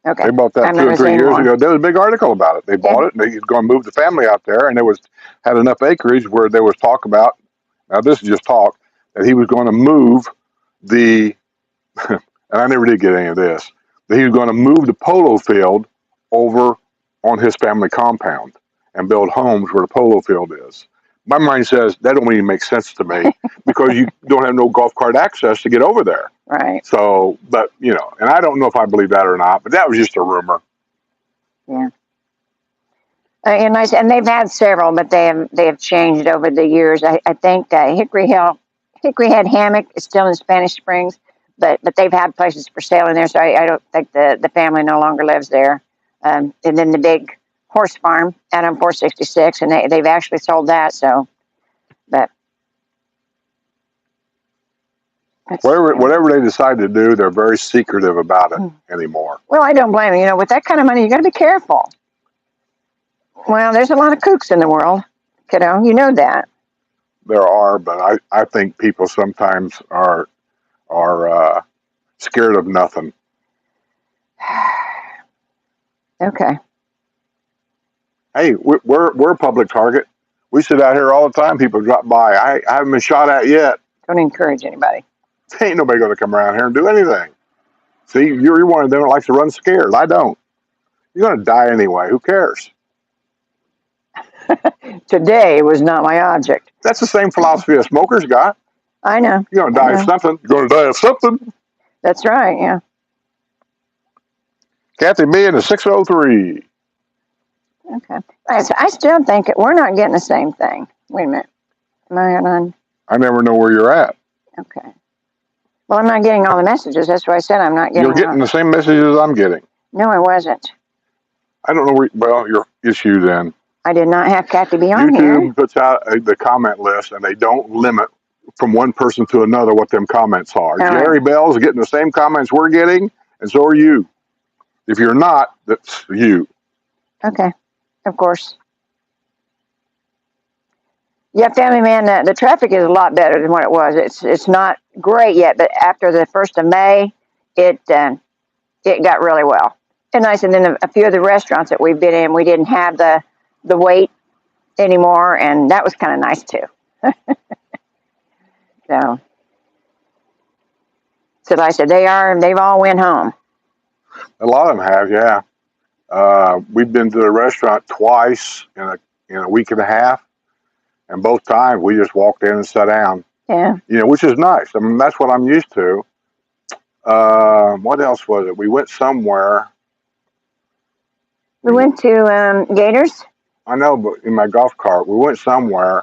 okay. They bought that 2 or 3 years ago. There was a big article about it. They bought it, and they were going to move the family out there, and had enough acreage where there was talk about, now this is just talk, that he was going to move and I never did get any of this, that he was going to move the polo field over on his family compound and build homes where the polo field is. My mind says that don't even make sense to me because you don't have no golf cart access to get over there. Right. So, but, and I don't know if I believe that or not, but that was just a rumor. Yeah. And they've had several, but they have changed over the years. I think Hickory Head Hammock is still in Spanish Springs, but they've had places for sale in there, so I don't think the family no longer lives there. And then the big horse farm out on 466, and they've actually sold that. So, but whatever they decide to do, they're very secretive about it anymore. Well, I don't blame them. With that kind of money, you got to be careful. Well, there's a lot of kooks in the world, kiddo. You know that. There are, but I think people sometimes are Scared of nothing. Okay. Hey, we're a public target. We sit out here all the time. People drop by. I haven't been shot at yet. Don't encourage anybody. Ain't nobody going to come around here and do anything. See, you're one of them that likes to run scared. I don't. You're going to die anyway. Who cares? Today was not my object. That's the same philosophy a smoker's got. I know. You're going to die of something. You're going to die of something. That's right, yeah. Kathy B in the 603. Okay. I still think we're not getting the same thing. Wait a minute. Am I on? I never know where you're at. Okay. Well, I'm not getting all the messages. That's why I said I'm not getting You're getting the same messages I'm getting. No, I wasn't. I don't know where, well, your issue then. I did not have Kathy be on YouTube here. puts out the comment list, and they don't limit from one person to another what them comments are. Jerry Bell's getting the same comments we're getting, and so are you. If you're not, that's you. Okay, of course. Yeah, Family Man, the traffic is a lot better than what it was. It's not great yet, but after the 1st of May, it got really well. And nice, and then a few of the restaurants that we've been in, we didn't have the wait anymore, and that was kind of nice too. So like I said, they've all went home. A lot of them have, yeah. We've been to the restaurant twice in a week and a half, and both times we just walked in and sat down. Yeah. Which is nice. I mean, that's what I'm used to. What else was it? We went somewhere. We went to Gators. I know, but in my golf cart, we went somewhere,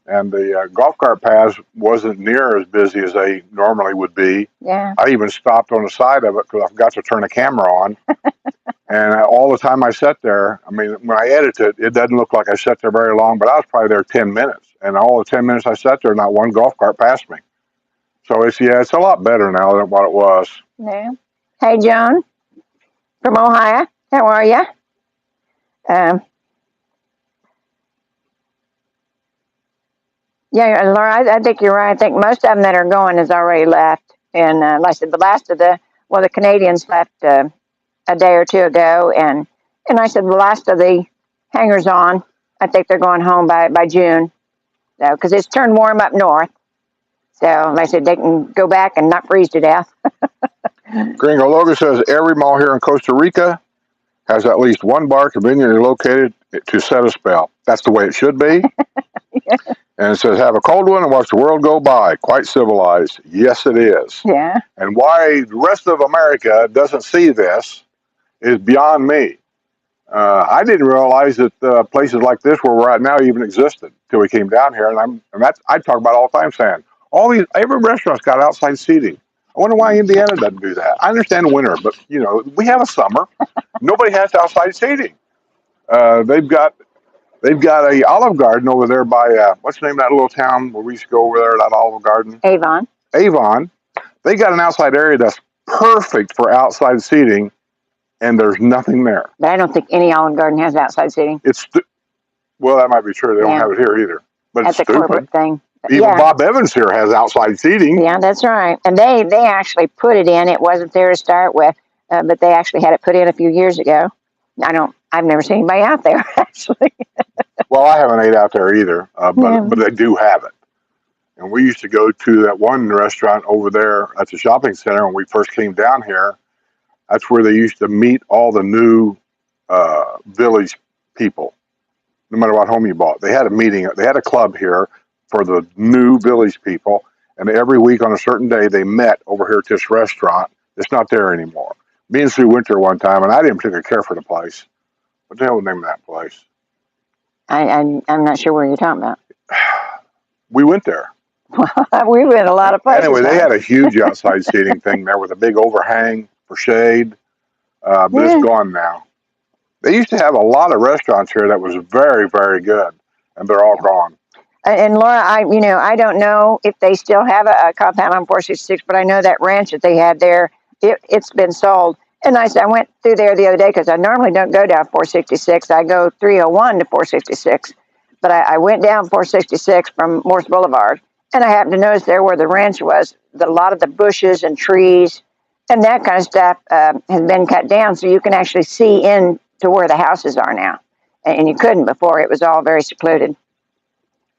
and the golf cart paths wasn't near as busy as they normally would be. Yeah. I even stopped on the side of it because I forgot to turn the camera on. And all the time I sat there, I mean, when I edit it, it doesn't look like I sat there very long, but I was probably there 10 minutes. And all the 10 minutes I sat there, not one golf cart passed me. So it's a lot better now than what it was. Yeah. Hey, John from Ohio. How are you? Yeah, Laura, I think you're right. I think most of them that are going has already left. And like I said, the last of the Canadians left a day or two ago. And I said the last of the hangers on, I think they're going home by June. So, because it's turned warm up north. So, like I said, they can go back and not freeze to death. Gringo Logan says every mall here in Costa Rica has at least one bar conveniently located to set a spell. That's the way it should be. Yeah. And it says, have a cold one and watch the world go by. Quite civilized. Yes, it is. Yeah. And why the rest of America doesn't see this is beyond me. I didn't realize that places like this where we're at now even existed till we came down here. And that's I talk about all the time, saying every restaurant's got outside seating. I wonder why Indiana doesn't do that. I understand winter, but we have a summer. Nobody has outside seating. They've got a Olive Garden over there by what's the name of that little town where we used to go over there? That Olive Garden. Avon. Avon. They got an outside area that's perfect for outside seating, and there's nothing there. But I don't think any Olive Garden has outside seating. Well, that might be true. They don't have it here either. But that's it's a stupid. corporate thing. Even Bob Evans here has outside seating. Yeah, that's right. And they actually put it in. It wasn't there to start with, but they actually had it put in a few years ago. I've never seen anybody out there, actually. Well, I haven't ate out there either, but they do have it. And we used to go to that one restaurant over there at the shopping center when we first came down here. That's where they used to meet all the new village people, no matter what home you bought. They had a meeting. They had a club here for the new village people. And every week on a certain day, they met over here at this restaurant. It's not there anymore. Me and Sue went there one time, and I didn't particularly care for the place. What the hell was the name of that place? I'm not sure where you're talking about. We went there. We went a lot of places. Anyway, they had a huge outside seating thing there with a big overhang for shade, but it's gone now. They used to have a lot of restaurants here that was very, very good, and they're all gone. And Laura, I don't know if they still have a compound on 466, but I know that ranch that they had there, it's been sold. And I went through there the other day because I normally don't go down 466. I go 301 to 466. But I went down 466 from Morse Boulevard, and I happened to notice there where the ranch was, a lot of the bushes and trees And that kind of stuff has been cut down, so you can actually see in to where the houses are now, and you couldn't before. It was all very secluded.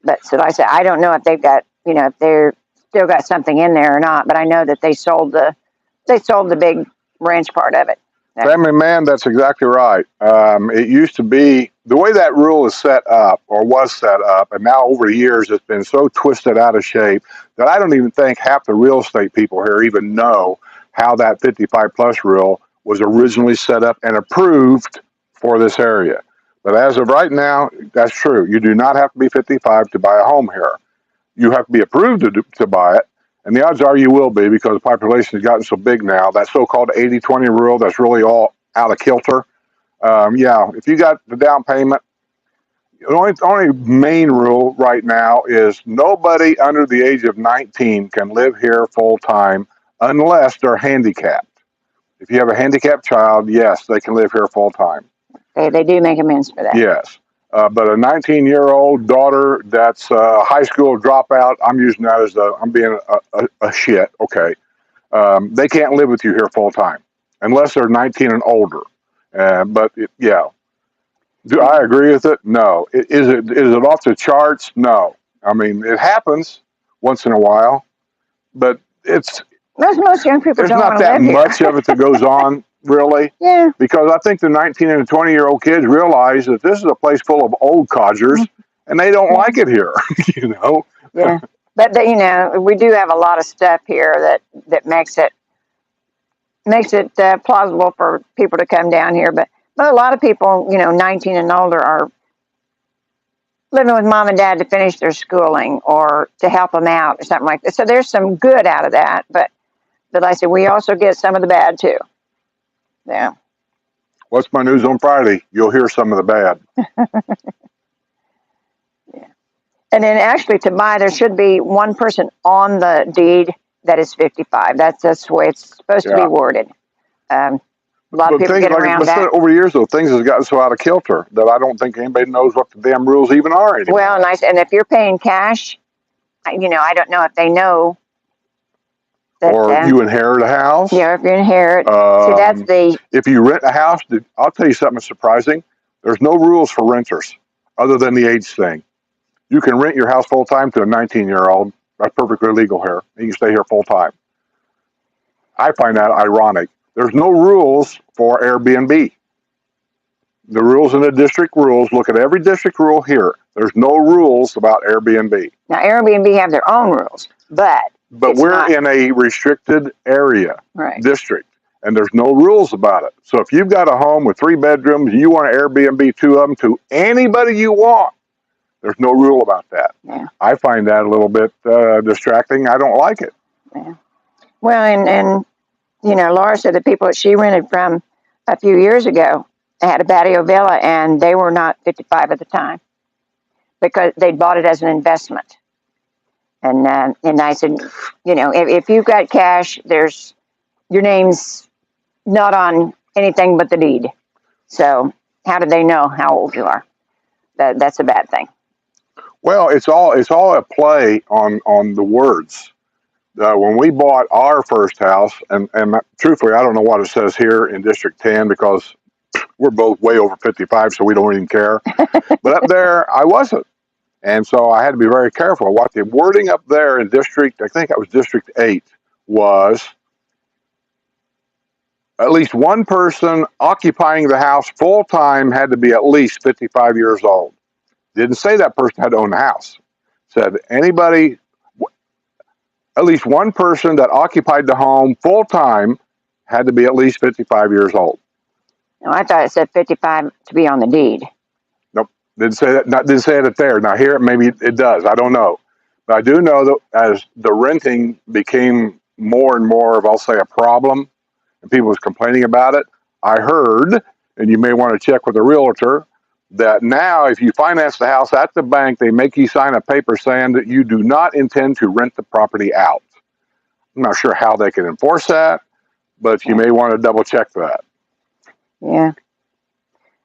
But so like I said, I don't know if they've got, if they're still got something in there or not. But I know that they sold the big ranch part of it. Family man, that's exactly right. It used to be the way that rule is set up or was set up, and now over the years it's been so twisted out of shape that I don't even think half the real estate people here even know how that 55 plus rule was originally set up and approved for this area. But as of right now, that's true. You do not have to be 55 to buy a home here. You have to be approved to buy it. And the odds are you will be, because the population has gotten so big now. That so-called 80-20 rule, that's really all out of kilter. Yeah, if you got the down payment, the only main rule right now is nobody under the age of 19 can live here full-time unless they're handicapped. If you have a handicapped child, yes, they can live here full-time. They do make amends for that. Yes. But a 19-year-old daughter that's a high school dropout, I'm using that as I'm being a shit, okay. They can't live with you here full time unless they're 19 and older. Yeah. Do I agree with it? No. Is it off the charts? No. I mean, it happens once in a while, but most young people there's don't not want to that live much here. of it that goes on. Really? Yeah. Because I think the 19 and 20-year-old kids realize that this is a place full of old codgers, and they don't like it here. Yeah. But we do have a lot of stuff here that makes it plausible for people to come down here. But a lot of people, 19 and older, are living with mom and dad to finish their schooling or to help them out or something like that. So there's some good out of that. But like I said, we also get some of the bad too. Yeah. What's my news on Friday? You'll hear some of the bad. Yeah. And then actually to buy, there should be one person on the deed that is 55. That's the way it's supposed to be worded. A lot of people get around that. Over the years, though, things have gotten so out of kilter that I don't think anybody knows what the damn rules even are anymore. Well, nice. And if you're paying cash, I don't know if they know. Or you inherit a house. Yeah, if you inherit. See, that's if you rent a house, I'll tell you something surprising. There's no rules for renters other than the age thing. You can rent your house full time to a 19-year-old. That's perfectly legal here. You can stay here full time. I find that ironic. There's no rules for Airbnb. The rules in the district rules, look at every district rule here. There's no rules about Airbnb. Now, Airbnb have their own rules, but we're in a restricted area, district, and there's no rules about it. So if you've got a home with 3 bedrooms, you want to Airbnb 2 of them to anybody you want, there's no rule about that. Yeah. I find that a little bit distracting. I don't like it. Yeah. Well, and Laura said the people that she rented from a few years ago had a patio villa, and they were not 55 at the time because they bought it as an investment. And I said, if you've got cash, your name's not on anything but the deed. So how do they know how old you are? That's a bad thing. Well, it's all a play on the words. When we bought our first house, and truthfully, I don't know what it says here in District 10 because we're both way over 55, so we don't even care. But up there, I wasn't. And so I had to be very careful. What the wording up there in I think it was District 8, was at least one person occupying the house full time had to be at least 55 years old. Didn't say that person had to own the house. Said anybody, at least one person that occupied the home full time had to be at least 55 years old. No, I thought it said 55 to be on the deed. Nope, didn't say that. Didn't say it there. Now here, maybe it does. I don't know, but I do know that as the renting became more and more of, I'll say, a problem, and people was complaining about it, I heard, and you may want to check with a realtor, that now if you finance the house at the bank, they make you sign a paper saying that you do not intend to rent the property out. I'm not sure how they can enforce that, but you may want to double check that. Yeah.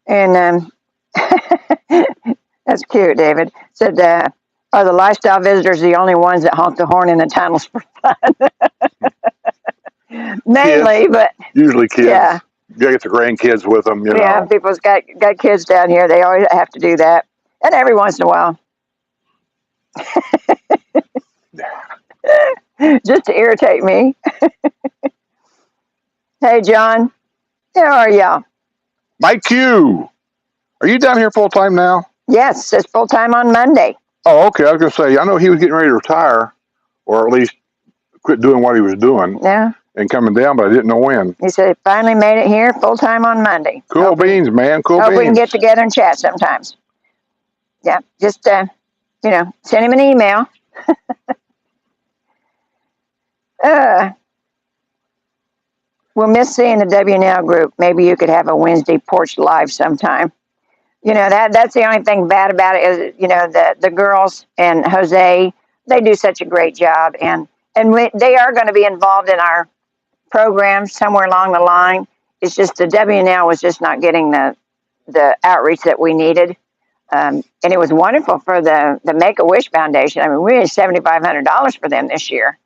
And that's cute, David. Said, are the lifestyle visitors the only ones that honk the horn in the tunnels for fun? Mainly, Kids, but usually kids. yeah, You get the grandkids with them, you yeah. know. People's got kids down here. They always have to do that, and every once in a while, just to irritate me. Hey, John, how are y'all? Mike Q, are you down here full time now? Yes, it's full time on Monday. Oh, okay. I was going to say, I know he was getting ready to retire, or at least quit doing what he was doing Yeah, and coming down, but I didn't know when. he said he finally made it here full time on Monday. Cool beans, man. Cool Hope we can beans. get together and chat sometimes. Yeah, just send him an email. uh, we'll miss seeing the WNL group. Maybe you could have a Wednesday porch live sometime. That's the only thing bad about it is the girls and Jose, they do such a great job, and they are going to be involved in our program somewhere along the line. It's just the WNL was just not getting the outreach that we needed. And it was wonderful for the Make-A-Wish Foundation. I mean, we had $7,500 for them this year,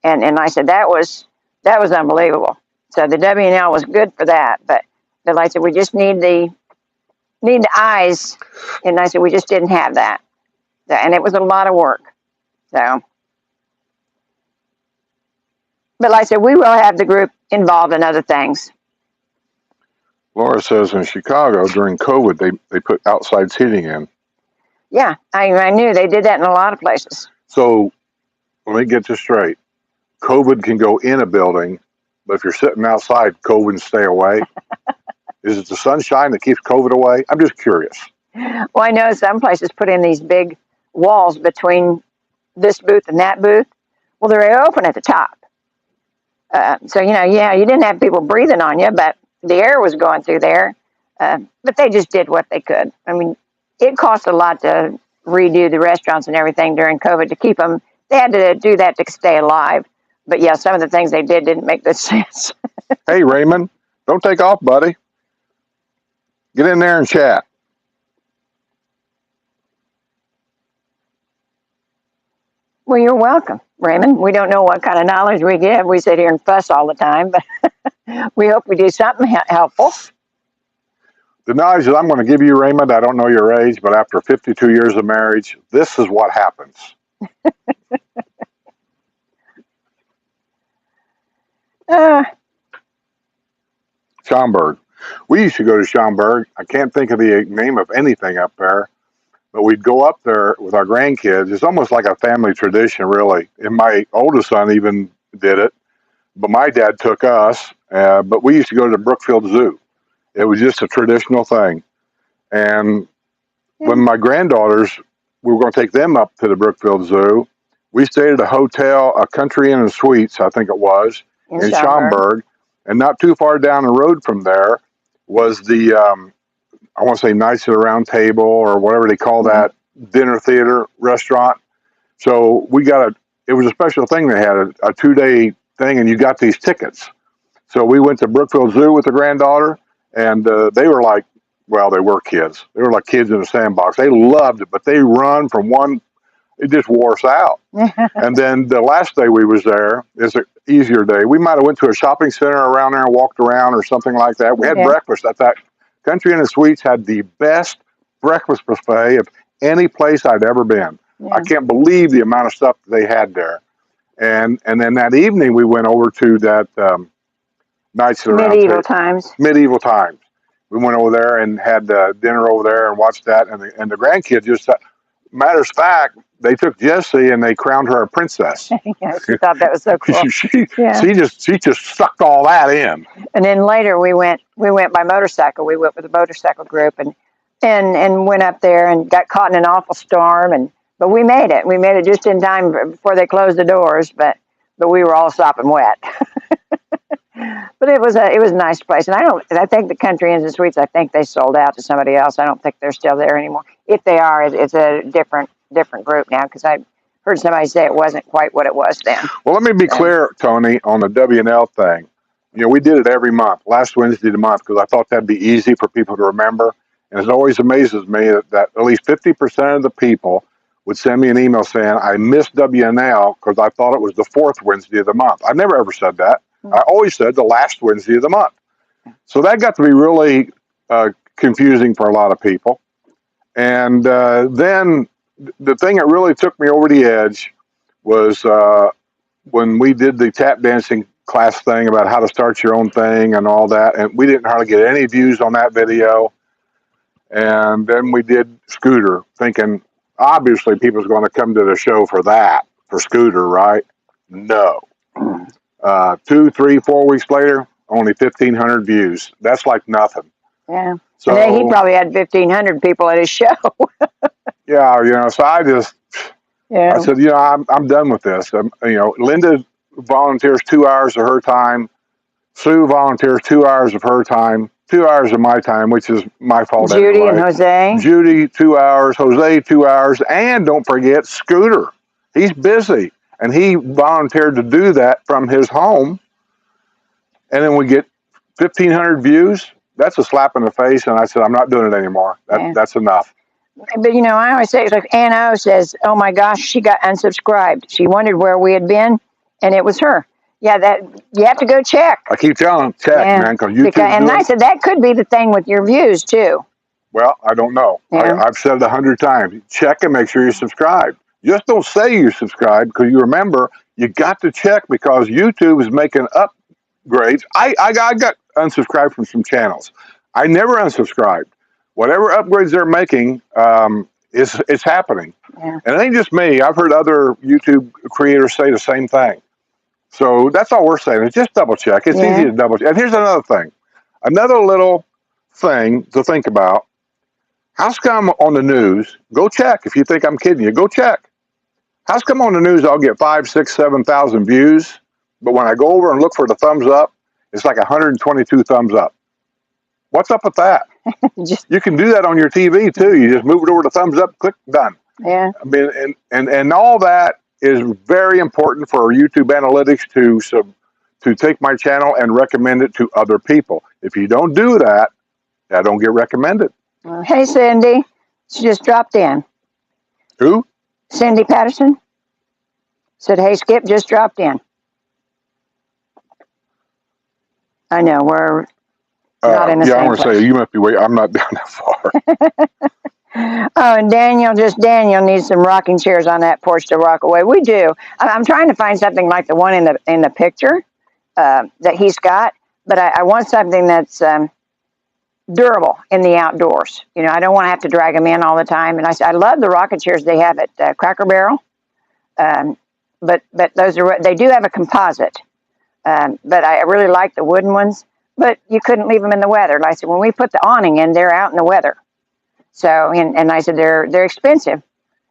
and I said that was unbelievable. So the WNL was good for that, but like I said, we just need the eyes, and I said we just didn't have that, and it was a lot of work. So, but like I said, we will have the group involved in other things. Laura says in Chicago during COVID, they put outside seating in. Yeah, I knew they did that in a lot of places. So let me get this straight. COVID can go in a building, but if you're sitting outside, COVID can stay away. Is it the sunshine that keeps COVID away? I'm just curious. Well, I know some places put in these big walls between this booth and that booth. Well, they're open at the top. So, you didn't have people breathing on you, but the air was going through there. But they just did what they could. I mean, it cost a lot to redo the restaurants and everything during COVID to keep them. They had to do that to stay alive. But yeah, some of the things they did didn't make good sense. Hey, Raymond, don't take off, buddy. Get in there and chat. Well, you're welcome, Raymond. We don't know what kind of knowledge we give. We sit here and fuss all the time, but we hope we do something helpful. The knowledge that I'm going to give you, Raymond, I don't know your age, but after 52 years of marriage, this is what happens. Schaumburg. We used to go to Schaumburg. I can't think of the name of anything up there, but we'd go up there with our grandkids. It's almost like a family tradition, really. And my oldest son even did it, but my dad took us. But we used to go to the Brookfield Zoo. It was just a traditional thing. And when my granddaughters, we were going to take them up to the Brookfield Zoo, we stayed at a hotel, a Country Inn and Suites, I think it was, in Schaumburg. And not too far down the road from there was the, I want to say Knights of the Round Table or whatever they call that dinner theater restaurant. So it was a special thing. They had a 2-day thing and you got these tickets. So we went to Brookfield Zoo with the granddaughter and they were like, well, they were kids. They were like kids in a sandbox. They loved it, but they run from one, it just wore us out. And then the last day we was there is an easier day. We might have went to a shopping center around there and walked around or something like that. We had breakfast at that Country Inn and Suites had the best breakfast buffet of any place I'd ever been. Yeah. I can't believe the amount of stuff they had there. And then that evening we went over to that Knights of the Round Table. Medieval times. We went over there and had dinner over there and watched that. And the grandkids just, matter of fact, they took Jessie and they crowned her a princess. Yeah, she thought that was so cool. she just sucked all that in. And then later we went by motorcycle. We went with a motorcycle group and went up there and got caught in an awful storm. But we made it. We made it just in time before they closed the doors. But we were all sopping wet. But it was a nice place. And I think the Country Inns and Suites, I think they sold out to somebody else. I don't think they're still there anymore. If they are, it's a different group now because I heard somebody say it wasn't quite what it was then. Well, let me be clear, Tony, on the WNL thing. We did it every month, last Wednesday of the month, because I thought that'd be easy for people to remember. And it always amazes me that at least 50% of the people would send me an email saying, I missed WNL because I thought it was the fourth Wednesday of the month. I never ever said that. I always said the last Wednesday of the month. So that got to be really confusing for a lot of people. And then the thing that really took me over the edge was when we did the tap dancing class thing about how to start your own thing and all that. And we didn't hardly get any views on that video. And then we did Scooter, thinking obviously people's going to come to the show for that, for Scooter, right? No. 2, 3, 4 weeks later, only 1,500 views. That's like nothing. Yeah. So and he probably had 1,500 people at his show. yeah, so I said, I'm done with this. Linda volunteers 2 hours of her time. Sue volunteers 2 hours of her time, 2 hours of my time, which is my fault Judy anyway. and Jose. Judy, 2 hours. Jose, 2 hours. And don't forget Scooter. He's busy. And he volunteered to do that from his home. And then we get 1,500 views. That's a slap in the face. And I said, I'm not doing it anymore. That's enough. But, I always say, like Ann O says, oh, my gosh, she got unsubscribed. She wondered where we had been, and it was her. Yeah, that you have to go check. I keep telling them, check, man, because YouTube. And I said, that could be the thing with your views, too. Well, I don't know. Yeah. I've said it 100 times. Check and make sure you're subscribed. Just don't say you're subscribed, because you remember, you got to check, because YouTube is making upgrades. I got unsubscribed from some channels. I never unsubscribed. Whatever upgrades they're making, it's happening. Yeah. And it ain't just me. I've heard other YouTube creators say the same thing. So that's all we're saying, is just double check. It's easy to double check. And here's another thing. Another little thing to think about. How's come on the news, go check. If you think I'm kidding you, go check. How's come on the news I'll get 5, 6, 7,000 views, but when I go over and look for the thumbs up, it's like 122 thumbs up. What's up with that? You can do that on your TV too. You just move it over to thumbs up, click, done. Yeah. I mean, and all that is very important for YouTube analytics to take my channel and recommend it to other people. If you don't do that, that don't get recommended. Hey, Cindy. She just dropped in. Who? Cindy Patterson. Said, hey, Skip just dropped in. I know, we're not in the same I want to place. say, you must be waiting. I'm not down that far. Oh, and Daniel needs some rocking chairs on that porch to rock away. We do. I'm trying to find something like the one in the picture that he's got, but I want something that's durable in the outdoors. I don't want to have to drag them in all the time. And I love the rocking chairs they have at Cracker Barrel, but they do have a composite. But I really like the wooden ones. But you couldn't leave them in the weather. Like I said, when we put the awning in, they're out in the weather. So, and I said, they're expensive.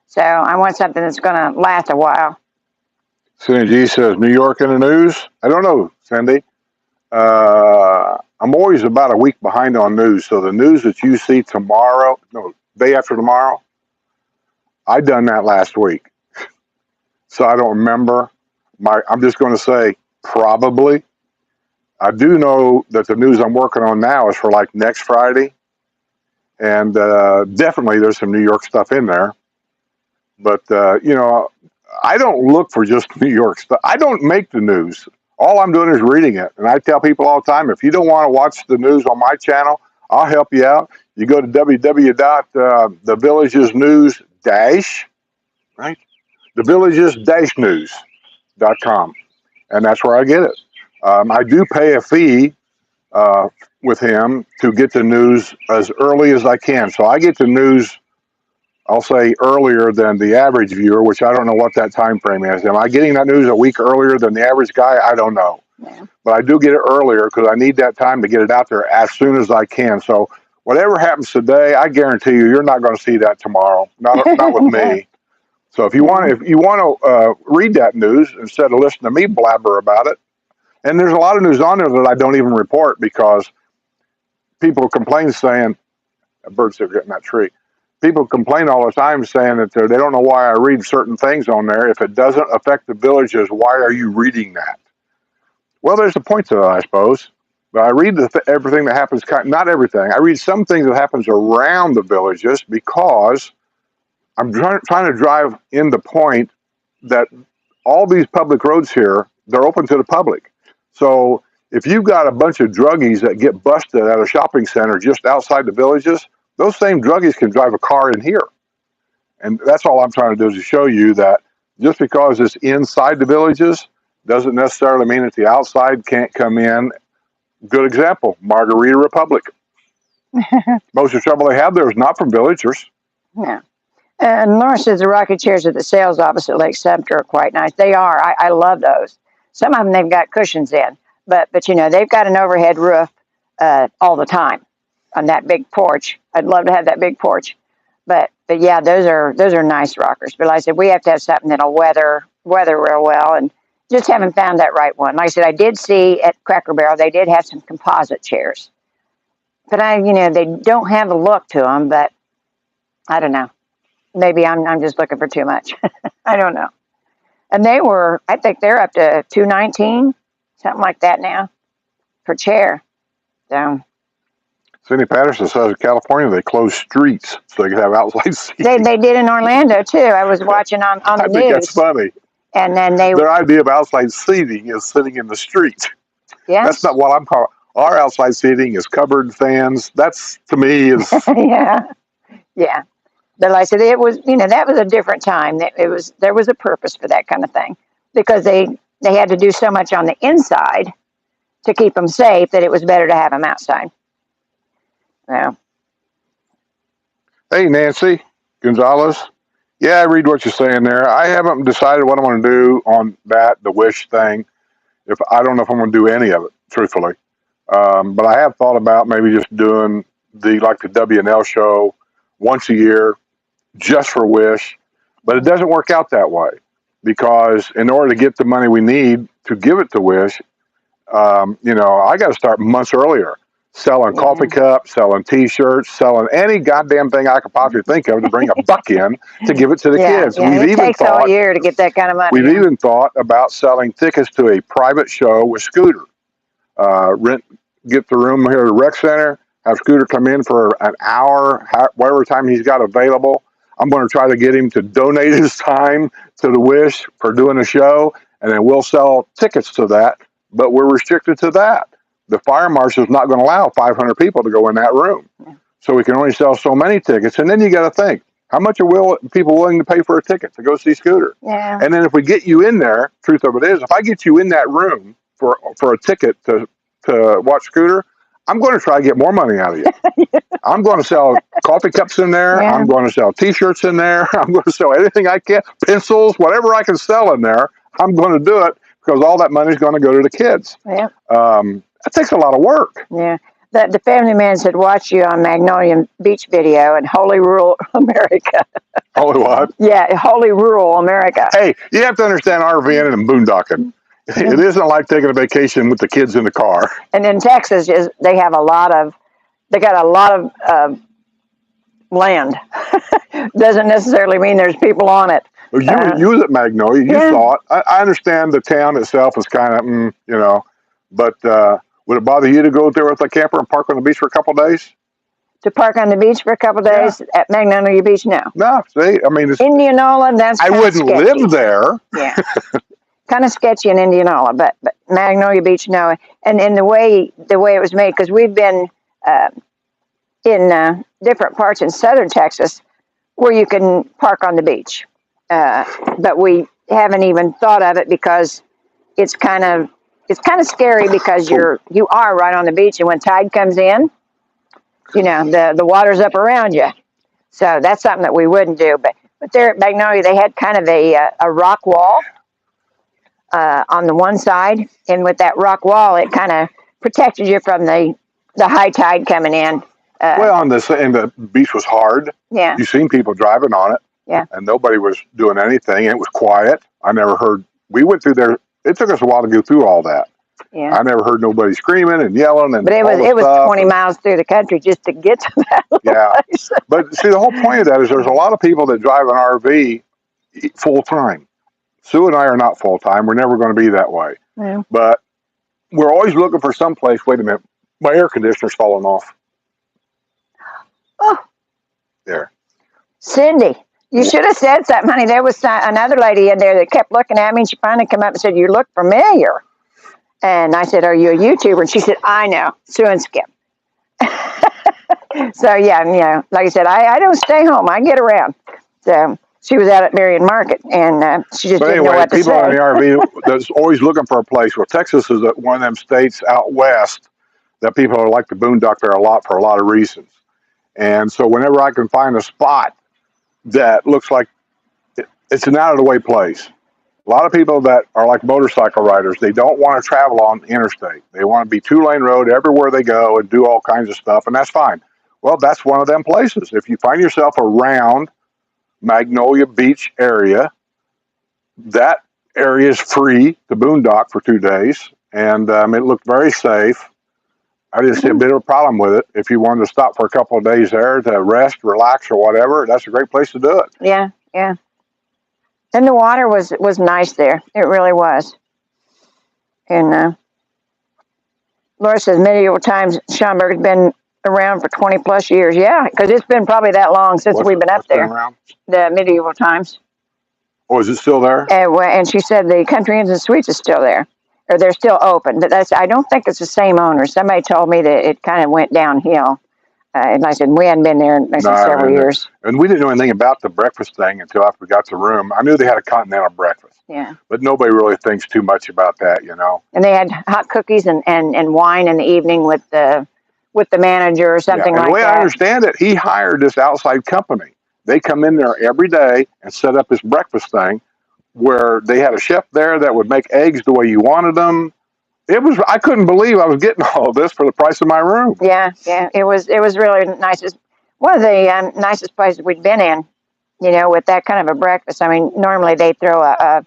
So I want something that's going to last a while. Cindy G says, New York in the news? I don't know, Cindy. I'm always about a week behind on news. So the news that you see day after tomorrow, I done that last week. So I don't remember. I'm just going to say probably. I do know that the news I'm working on now is for like next Friday. And definitely there's some New York stuff in there. But, I don't look for just New York stuff. I don't make the news. All I'm doing is reading it. And I tell people all the time, if you don't want to watch the news on my channel, I'll help you out. You go to www.thevillagesnews- right? thevillages-news.com. And that's where I get it. I do pay a fee with him to get the news as early as I can. So I get the news, I'll say, earlier than the average viewer, which I don't know what that time frame is. Am I getting that news a week earlier than the average guy? I don't know. Yeah. But I do get it earlier because I need that time to get it out there as soon as I can. So whatever happens today, I guarantee you're not going to see that tomorrow. Not with me. So if you want to read that news instead of listening to me blabber about it, and there's a lot of news on there that I don't even report because people complain saying, birds are getting that tree. People complain all the time saying that they don't know why I read certain things on there. If it doesn't affect the villages, why are you reading that? Well, there's a point to that, I suppose. But I read everything that happens, not everything. I read some things that happens around the villages because I'm trying to drive in the point that all these public roads here, they're open to the public. So if you've got a bunch of druggies that get busted at a shopping center just outside the villages, those same druggies can drive a car in here. And that's all I'm trying to do is to show you that just because it's inside the villages doesn't necessarily mean that the outside can't come in. Good example, Margarita Republic. Most of the trouble they have there is not from villagers. Yeah. And Laura says the rocking chairs at the sales office at Lake Sumter are quite nice. They are. I love those. Some of them they've got cushions in, but you know they've got an overhead roof all the time on that big porch. I'd love to have that big porch, but yeah, those are nice rockers. But like I said, we have to have something that'll weather real well, and just haven't found that right one. Like I said, I did see at Cracker Barrel they did have some composite chairs, but they don't have a look to them. But I don't know. Maybe I'm just looking for too much. I don't know. And I think they're up to $219, something like that now, per chair. So Cindy Patterson says in California they closed streets so they could have outside seating. they did in Orlando too. I was watching on the I news. think that's funny. And then Their idea of outside seating is sitting in the street. Yeah. That's not what I'm calling. Our outside seating is cupboard fans. That's, to me, is yeah. But like I said, it was that was a different time. There was a purpose for that kind of thing because they had to do so much on the inside to keep them safe that it was better to have them outside. Yeah. Hey, Nancy Gonzalez. Yeah, I read what you're saying there. I haven't decided what I'm going to do on the wish thing. I don't know if I'm going to do any of it, truthfully. But I have thought about maybe just doing the WNL show once a year just for wish. But it doesn't work out that way because in order to get the money we need to give it to wish, I got to start months earlier. Selling coffee cups, selling T-shirts, selling any goddamn thing I could possibly think of to bring a buck in to give it to the kids. Yeah, it takes all year to get that kind of money. We've even thought about selling tickets to a private show with Scooter. Get the room here at the rec center, have Scooter come in for an hour, whatever time he's got available. I'm going to try to get him to donate his time to the Wish for doing a show, and then we'll sell tickets to that, but we're restricted to that. The fire marshal's not going to allow 500 people to go in that room. So we can only sell so many tickets. And then you got to think, how much are people willing to pay for a ticket to go see Scooter? Yeah. And then if we get you in there, truth of it is, if I get you in that room for a ticket to watch Scooter, I'm going to try to get more money out of you. I'm going to sell coffee cups in there. Yeah. I'm going to sell T-shirts in there. I'm going to sell anything I can, pencils, whatever I can sell in there. I'm going to do it because all that money is going to go to the kids. Yeah. That takes a lot of work. Yeah. The family man said, watch you on Magnolia Beach video in holy rural America. Holy what? Yeah, holy rural America. Hey, you have to understand RVing and boondocking. It isn't like taking a vacation with the kids in the car. And in Texas, they got a lot of land. Doesn't necessarily mean there's people on it. Well, you was at Magnolia. You saw it. I understand the town itself is kind of, but would it bother you to go there with a camper and park on the beach for a couple of days? To park on the beach for a couple of days at Magnolia Beach? No. No, see, I mean, Indianola, that's I wouldn't sketchy. live there. Yeah. Kind of sketchy in Indianola, but Magnolia Beach, no. And in the way it was made, because we've been in different parts in southern Texas where you can park on the beach. But we haven't even thought of it because it's kind of scary because you are right on the beach, and when tide comes in, the water's up around you. So that's something that we wouldn't do. But there at Magnolia, they had kind of a rock wall on the one side, and with that rock wall, it kind of protected you from the high tide coming in. And the beach was hard. Yeah. You've seen people driving on it. Yeah. And nobody was doing anything. It was quiet. I never heard. We went through there. It took us a while to go through all that. Yeah. I never heard nobody screaming and yelling and. But it was stuff. 20 miles through the country just to get to that place. But see, the whole point of that is there's a lot of people that drive an RV full time. Sue and I are not full time. We're never going to be that way. Yeah. But we're always looking for some place. Wait a minute, my air conditioner's falling off. Oh. There. Cindy, you should have said something, honey. There was another lady in there that kept looking at me, and she finally came up and said, "You look familiar." And I said, "Are you a YouTuber?" And she said, "I know, Sue and Skip." So yeah, like I said, I don't stay home. I get around. So she was out at Marion Market, and she just But didn't know anyway, what to people in say. the RV that's always looking for a place. Well, Texas is one of them states out west that people are like to boondock there a lot for a lot of reasons. And so whenever I can find a spot that looks like it's an out of the way place, a lot of people that are like motorcycle riders, they don't want to travel on the interstate. They want to be 2-lane road everywhere they go and do all kinds of stuff, and that's fine. Well, that's one of them places. If you find yourself around Magnolia Beach area, that area is free to boondock for 2 days, and it looked very safe. I didn't see a bit of a problem with it. If you wanted to stop for a couple of days there to rest, relax, or whatever, that's a great place to do it. Yeah, yeah. And the water was nice there. It really was. And Laura says medieval times. Schaumburg has been around for 20 plus years. Yeah, because it's been probably that long since we've been up there. Around? The medieval times. Oh, is it still there? And she said the Country Inns and Suites is still there, or they're still open. But I don't think it's the same owner. Somebody told me that it kind of went downhill. And I said we hadn't been there in several years. And we didn't know anything about the breakfast thing until after we got to the room. I knew they had a continental breakfast. Yeah. But nobody really thinks too much about that, And they had hot cookies and wine in the evening with the manager or something like that. The way I understand it, he hired this outside company. They come in there every day and set up this breakfast thing where they had a chef there that would make eggs the way you wanted them. I couldn't believe I was getting all of this for the price of my room. Yeah, it was really nice. It's one of the nicest places we'd been in, with that kind of a breakfast. I mean, normally they throw a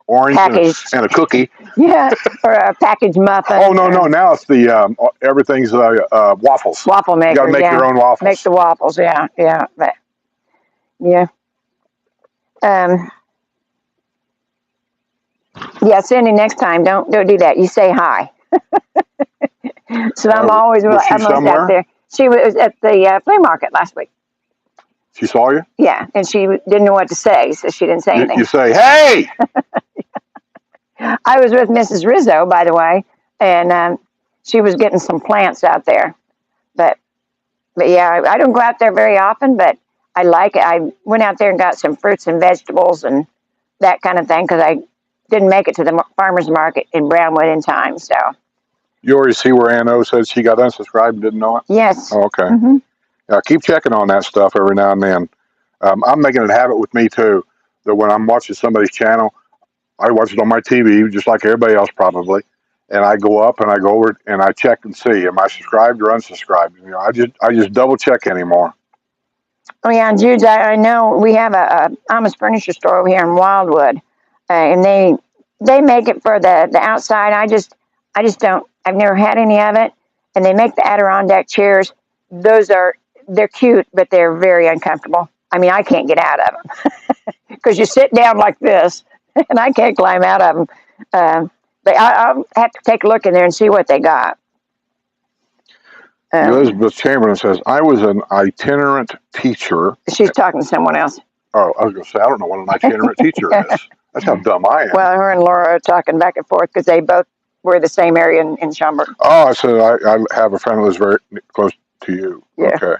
orange package and a cookie. Yeah, or a packaged muffin. Oh, no, now it's the everything's waffles. Waffle maker. You got to make your own waffles. Make the waffles, yeah. But, yeah. Yeah, Cindy, next time, don't do that. You say hi. So I'm always out there. She was at the flea market last week. She saw you? Yeah, and she didn't know what to say, so she didn't say anything. You say, hey! I was with Mrs. Rizzo, by the way, and she was getting some plants out there. But yeah, I don't go out there very often, but I like it. I went out there and got some fruits and vegetables and that kind of thing because I didn't make it to the farmer's market in Brownwood in time. So you already see where Ann O said she got unsubscribed and didn't know it? Yes. Oh, okay. Mm-hmm. Keep checking on that stuff every now and then. I'm making it a habit with me too that when I'm watching somebody's channel, I watch it on my TV just like everybody else probably, and I go up and I go over and I check and see am I subscribed or unsubscribed. I just double check anymore. Oh yeah, and Jude, I know we have a Amish furniture store over here in Wildwood, and they make it for the outside. I just don't. I've never had any of it, and they make the Adirondack chairs. They're cute, but they're very uncomfortable. I mean, I can't get out of them because you sit down like this, and I can't climb out of them. But I'll have to take a look in there and see what they got. Elizabeth Chamberlain says, I was an itinerant teacher. She's talking to someone else. Oh, I was going to say, I don't know what an itinerant teacher is. That's how dumb I am. Well, her and Laura are talking back and forth because they both were the same area in Schaumburg. Oh, I said, I have a friend who lives very close to you. Yeah. Okay.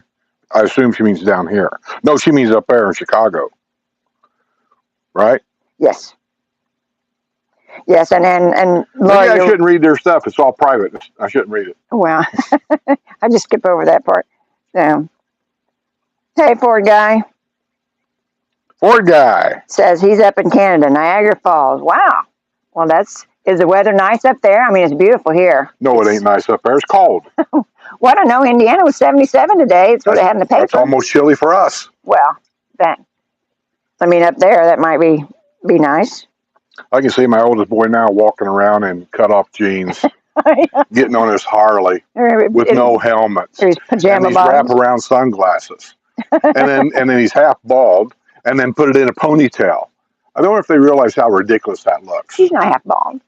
I assume she means down here. No, she means up there in Chicago. Right? Yes. Yes, and Laura, maybe I shouldn't read their stuff. It's all private. I shouldn't read it. Well, I just skip over that part. So, hey, Ford guy. Ford guy says he's up in Canada, Niagara Falls. Wow. Well, is the weather nice up there? I mean, it's beautiful here. No, it ain't nice up there. It's cold. Well, I don't know. Indiana was 77 today. It's what they had in the paper. It's almost chilly for us. Well, up there, that might be nice. I can see my oldest boy now walking around in cut-off jeans, getting on his Harley with no helmet, his pajama and these wrap-around sunglasses, and then he's half bald, and then put it in a ponytail. I don't know if they realize how ridiculous that looks. He's not half bald.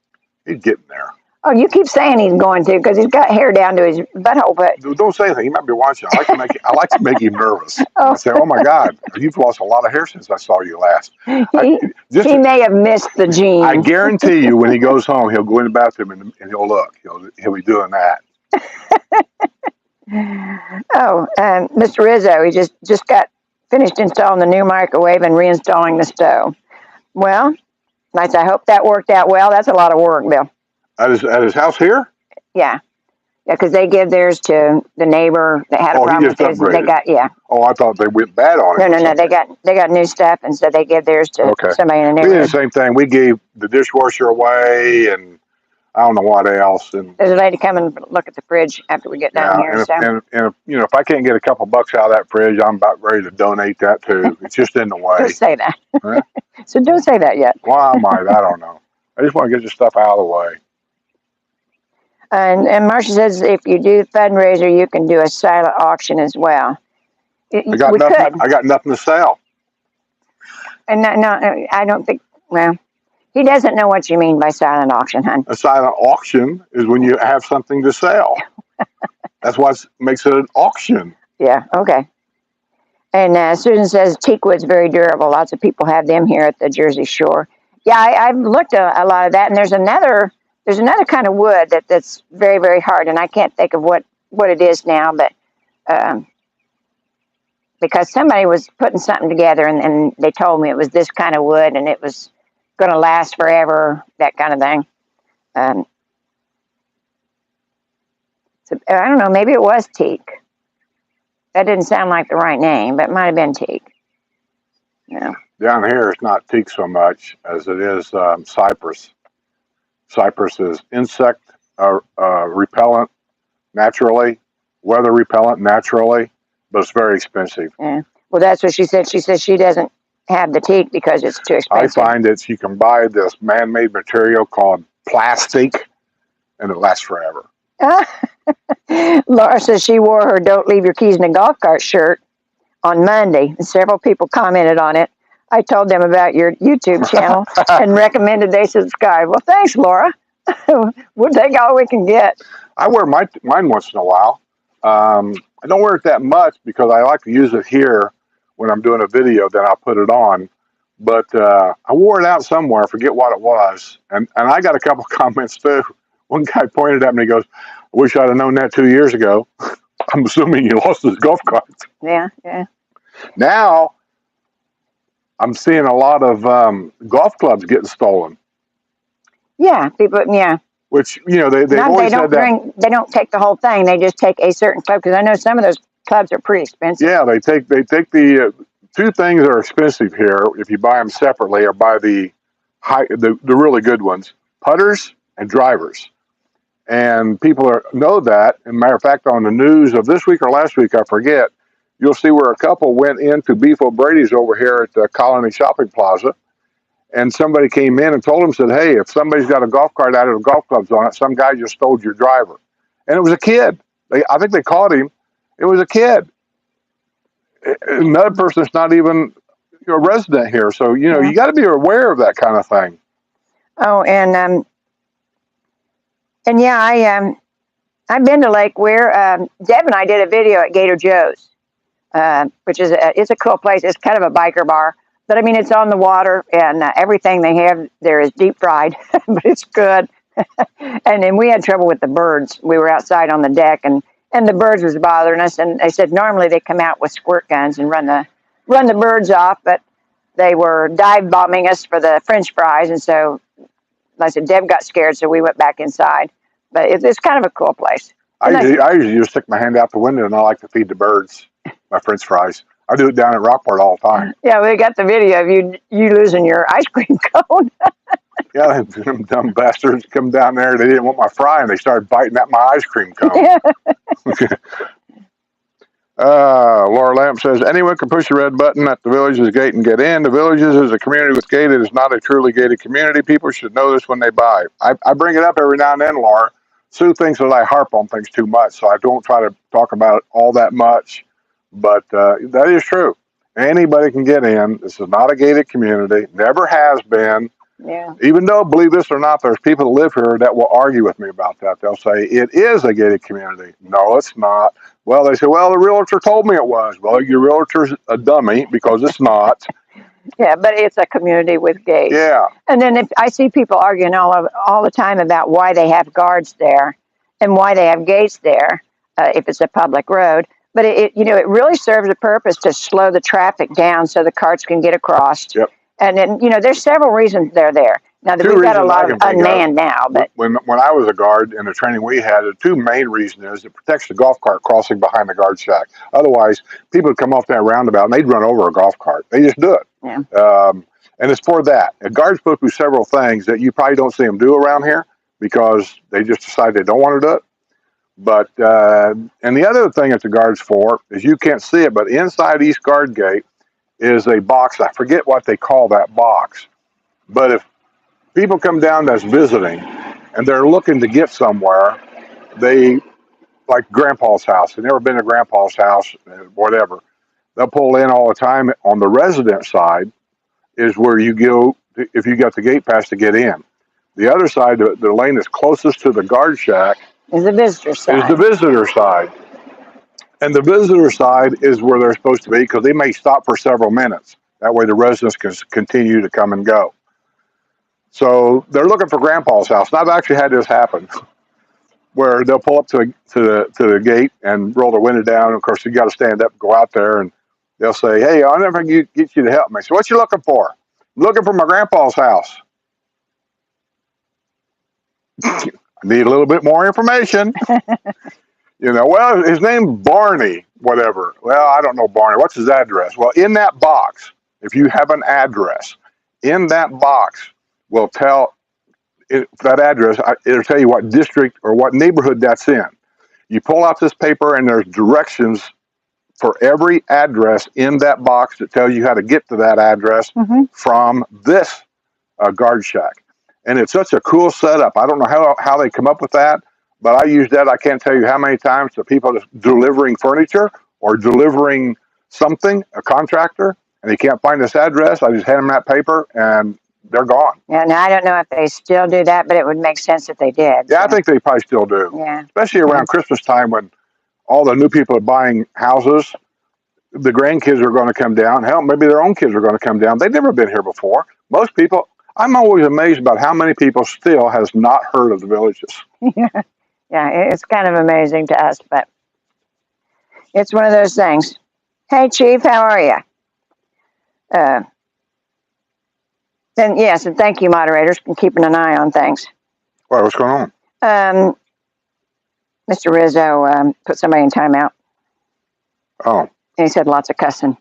He's getting there. Oh, you keep saying he's going to because he's got hair down to his butthole, but Don't say anything. He might be watching. I like to make him nervous. oh, I say, "Oh my God, you've lost a lot of hair since I saw you last." he, Just, he may have missed the I gene. guarantee you, when he goes home, he'll go in the bathroom and he'll look. He'll be doing that. Oh, Mr. Rizzo, he just got finished installing the new microwave and reinstalling the stove. Well, nice. I hope that worked out well. That's a lot of work, Bill. At his house here. Yeah. Yeah, because they give theirs to the neighbor that had a Oh, he problem just with his. They upgraded. got Oh, I thought they went bad on no, him or no, no. They something. got new stuff, and so they give theirs to Okay. somebody in the We did the neighborhood. same thing. We gave the dishwasher away, and I don't know what else. And There's a lady coming to look at the fridge after we get down yeah, here. So and if, if I can't get a couple bucks out of that fridge, I'm about ready to donate that too. It's just in the way. don't say that. Huh? So don't say that yet. Well, I might. I don't know. I just want to get this stuff out of the way. And Marcia says if you do fundraiser, you can do a silent auction as well. I got We nothing. could. I got nothing to sell. And no, I don't think. Well, he doesn't know what you mean by silent auction, hon. A silent auction is when you have something to sell. That's what makes it an auction. Yeah. Okay. And Susan says teakwood's very durable. Lots of people have them here at the Jersey Shore. Yeah, I've looked at a lot of that, and there's another kind of wood that's very, very hard, and I can't think of what it is now, but because somebody was putting something together, and they told me it was this kind of wood, and it was going to last forever, that kind of thing. So I don't know, maybe it was teak. That didn't sound like the right name, but it might have been teak. Yeah. Down here, it's not teak so much as it is cypress. Cypress is insect repellent naturally, weather repellent naturally, but it's very expensive. Yeah. Well, that's what she said. She says she doesn't have the teak because it's too expensive. I find that you can buy this man-made material called plastic, and it lasts forever. Laura says she wore her "Don't Leave Your Keys in a Golf Cart" shirt on Monday, and several people commented on it. I told them about your YouTube channel and recommended they subscribe. Well, thanks, Laura. We'll take all we can get. I wear mine once in a while. I don't wear it that much because I like to use it here when I'm doing a video. Then I'll put it on. But I wore it out somewhere. I forget what it was. And I got a couple comments too. One guy pointed at me and he goes, "I wish I'd have known that 2 years ago." I'm assuming you lost his golf cart. Yeah, yeah. Now, I'm seeing a lot of golf clubs getting stolen. Yeah, people. Yeah. Which, they've always had that. They don't take the whole thing. They just take a certain club because I know some of those clubs are pretty expensive. Yeah, they take the two things that are expensive here. If you buy them separately, or buy the really good ones, putters and drivers. And people know that. As a matter of fact, on the news of this week or last week, I forget, you'll see where a couple went into Beef O'Brady's over here at the Colony Shopping Plaza. And somebody came in and told them, said, "Hey, if somebody's got a golf cart out of the golf clubs on it, some guy just stole your driver." And it was a kid. I think they caught him. It was a kid. Another person's not even a resident here. So, you got to be aware of that kind of thing. Oh, and yeah, I've been to Lake Weir. Deb and I did a video at Gator Joe's, which is it's a cool place. It's kind of a biker bar, but I mean it's on the water, and everything they have there is deep fried, but it's good. And then we had trouble with the birds. We were outside on the deck, and the birds was bothering us. And they said normally they come out with squirt guns and run the birds off, but they were dive bombing us for the French fries, and so. Like I said, Deb got scared, so we went back inside. But it's kind of a cool place. I usually just stick my hand out the window, and I like to feed the birds my French fries. I do it down at Rockport all the time. Yeah, we got the video of you losing your ice cream cone. Yeah, them dumb bastards come down there. They didn't want my fry, and they started biting at my ice cream cone. Yeah. Laura Lamp says, "Anyone can push the red button at the Villages gate and get in. The Villages is a community with gate. It is not a truly gated community. People should know this when they buy." I bring it up every now and then, Laura. Sue thinks that I harp on things too much, so I don't try to talk about it all that much. But that is true. Anybody can get in. This is not a gated community. Never has been. Yeah. Even though, believe this or not, there's people that live here that will argue with me about that. They'll say, it is a gated community. No, it's not. Well, they say, well, the realtor told me it was. Well, your realtor's a dummy because it's not. Yeah, but it's a community with gates. Yeah. And then if I see people arguing all the time about why they have guards there and why they have gates there, if it's a public road. But it really serves a purpose to slow the traffic down so the carts can get across. Yep. And then, there's several reasons they're there. Now, we've got a lot of unmanned now, but when I was a guard in the training we had, the two main reasons is it protects the golf cart crossing behind the guard shack. Otherwise, people would come off that roundabout and they'd run over a golf cart. They just do it. Yeah. And it's for that. A guard's supposed to do several things that you probably don't see them do around here because they just decide they don't want to do it. But and the other thing that the guard's for is you can't see it, but inside each guard gate is a box. I forget what they call that box. But if people come down that's visiting and they're looking to get somewhere, they, like Grandpa's house, they've never been to Grandpa's house, whatever. They'll pull in all the time. On the resident side is where you go if you got the gate pass to get in. The other side, the lane that's closest to the guard shack, is the visitor side. Is the visitor side. And the visitor side is where they're supposed to be because they may stop for several minutes. That way the residents can continue to come and go. So they're looking for Grandpa's house. And I've actually had this happen where they'll pull up to the gate and roll the window down. Of course, you got to stand up and go out there, and they'll say, hey, I'll never get you to help me. So what you looking for? I'm looking for my Grandpa's house. I need a little bit more information. Well, his name's Barney, whatever. Well, I don't know Barney. What's his address? Well, in that box, if you have an address, in that box will tell that address, it'll tell you what district or what neighborhood that's in. You pull out this paper and there's directions for every address in that box that tell you how to get to that address from this guard shack. And it's such a cool setup. I don't know how they come up with that, but I use that. I can't tell you how many times to people that's delivering furniture or delivering something, a contractor, and they can't find this address. I just hand them that paper and they're gone. Yeah, now I don't know if they still do that, but it would make sense if they did. Yeah, so. I think they probably still do. Yeah. Especially around Christmas time when all the new people are buying houses. The grandkids are going to come down. Hell, maybe their own kids are going to come down. They've never been here before. Most people, I'm always amazed about how many people still has not heard of the villages. Yeah, it's kind of amazing to us, but it's one of those things. Hey, Chief, how are you? And yes, and thank you, moderators, for keeping an eye on things. Well, what's going on? Mr. Rizzo put somebody in timeout. Oh. And he said lots of cussing.